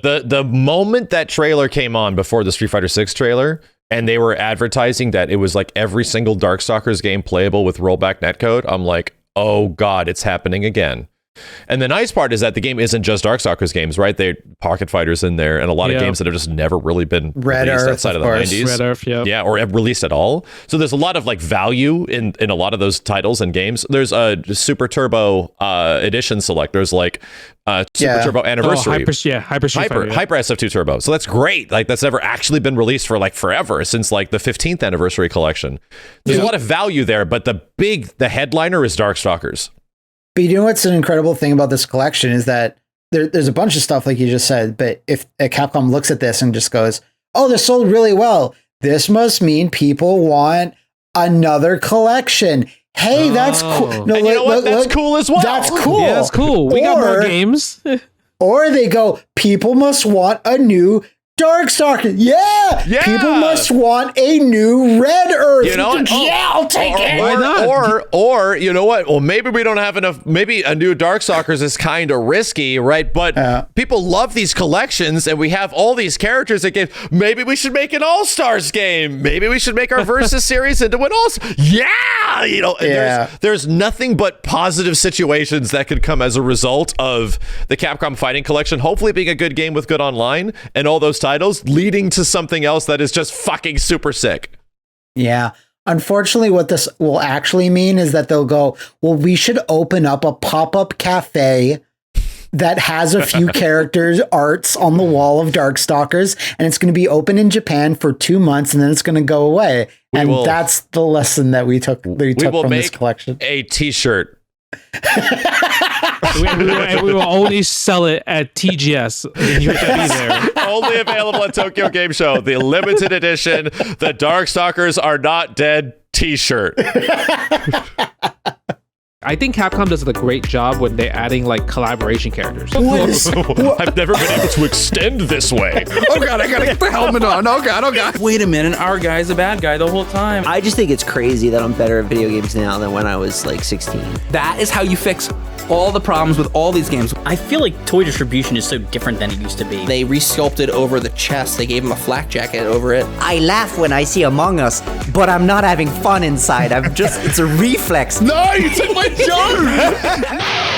The moment that trailer came on before the Street Fighter 6 trailer, and they were advertising that it was like every single Darkstalkers game playable with rollback netcode, I'm like, oh god, it's happening again. And the nice part is that the game isn't just Darkstalkers games, right? They Pocket Fighters in there, and a lot of games that have just never really been released outside of the 90s. Red Earth, yeah, or released at all. So there's a lot of like value in a lot of those titles and games. There's a Super Turbo Edition Select. There's like Super Turbo Anniversary. Hyper SF2 Turbo. So that's great. Like, that's never actually been released for like forever, since like the 15th anniversary collection. There's a lot of value there, but the headliner is Darkstalkers. But you know what's an incredible thing about this collection is that there's a bunch of stuff like you just said, but if Capcom looks at this and just goes, oh, they're sold really well, this must mean people want another collection. Hey, that's cool. No, and you know what? That's cool as well. That's cool. Yeah, that's cool. We got more games. Or they go, people must want a new Darkstalker. Yeah. People must want a new Red Earth. You know, I'll take it. Why not? Or you know what? Well, maybe we don't have enough. Maybe a new Darkstalkers is kind of risky, right? But people love these collections, and we have all these characters that game. Maybe we should make an All-Stars game. Maybe we should make our Versus series into an All-Stars. Yeah, you know, there's nothing but positive situations that could come as a result of the Capcom Fighting Collection hopefully being a good game with good online, and all those titles leading to something else that is just fucking super sick. Yeah. Unfortunately, what this will actually mean is that they'll go, well, we should open up a pop-up cafe that has a few characters' arts on the wall of Darkstalkers, and it's going to be open in Japan for 2 months, and then it's going to go away. That's the lesson that we took from this collection. A t-shirt. we will only sell it at TGS. And you have to be there. Only available at Tokyo Game Show. The limited edition, the Darkstalkers Are Not Dead t-shirt. I think Capcom does a great job when they're adding like collaboration characters. I've never been able to extend this way. Oh god, I gotta get the helmet on. Oh god. Wait a minute, our guy's a bad guy the whole time. I just think it's crazy that I'm better at video games now than when I was like 16. That is how you fix all the problems with all these games. I feel like toy distribution is so different than it used to be. They resculpted over the chest. They gave him a flak jacket over it. I laugh when I see Among Us, but I'm not having fun inside. It's a reflex. No, you took my joke!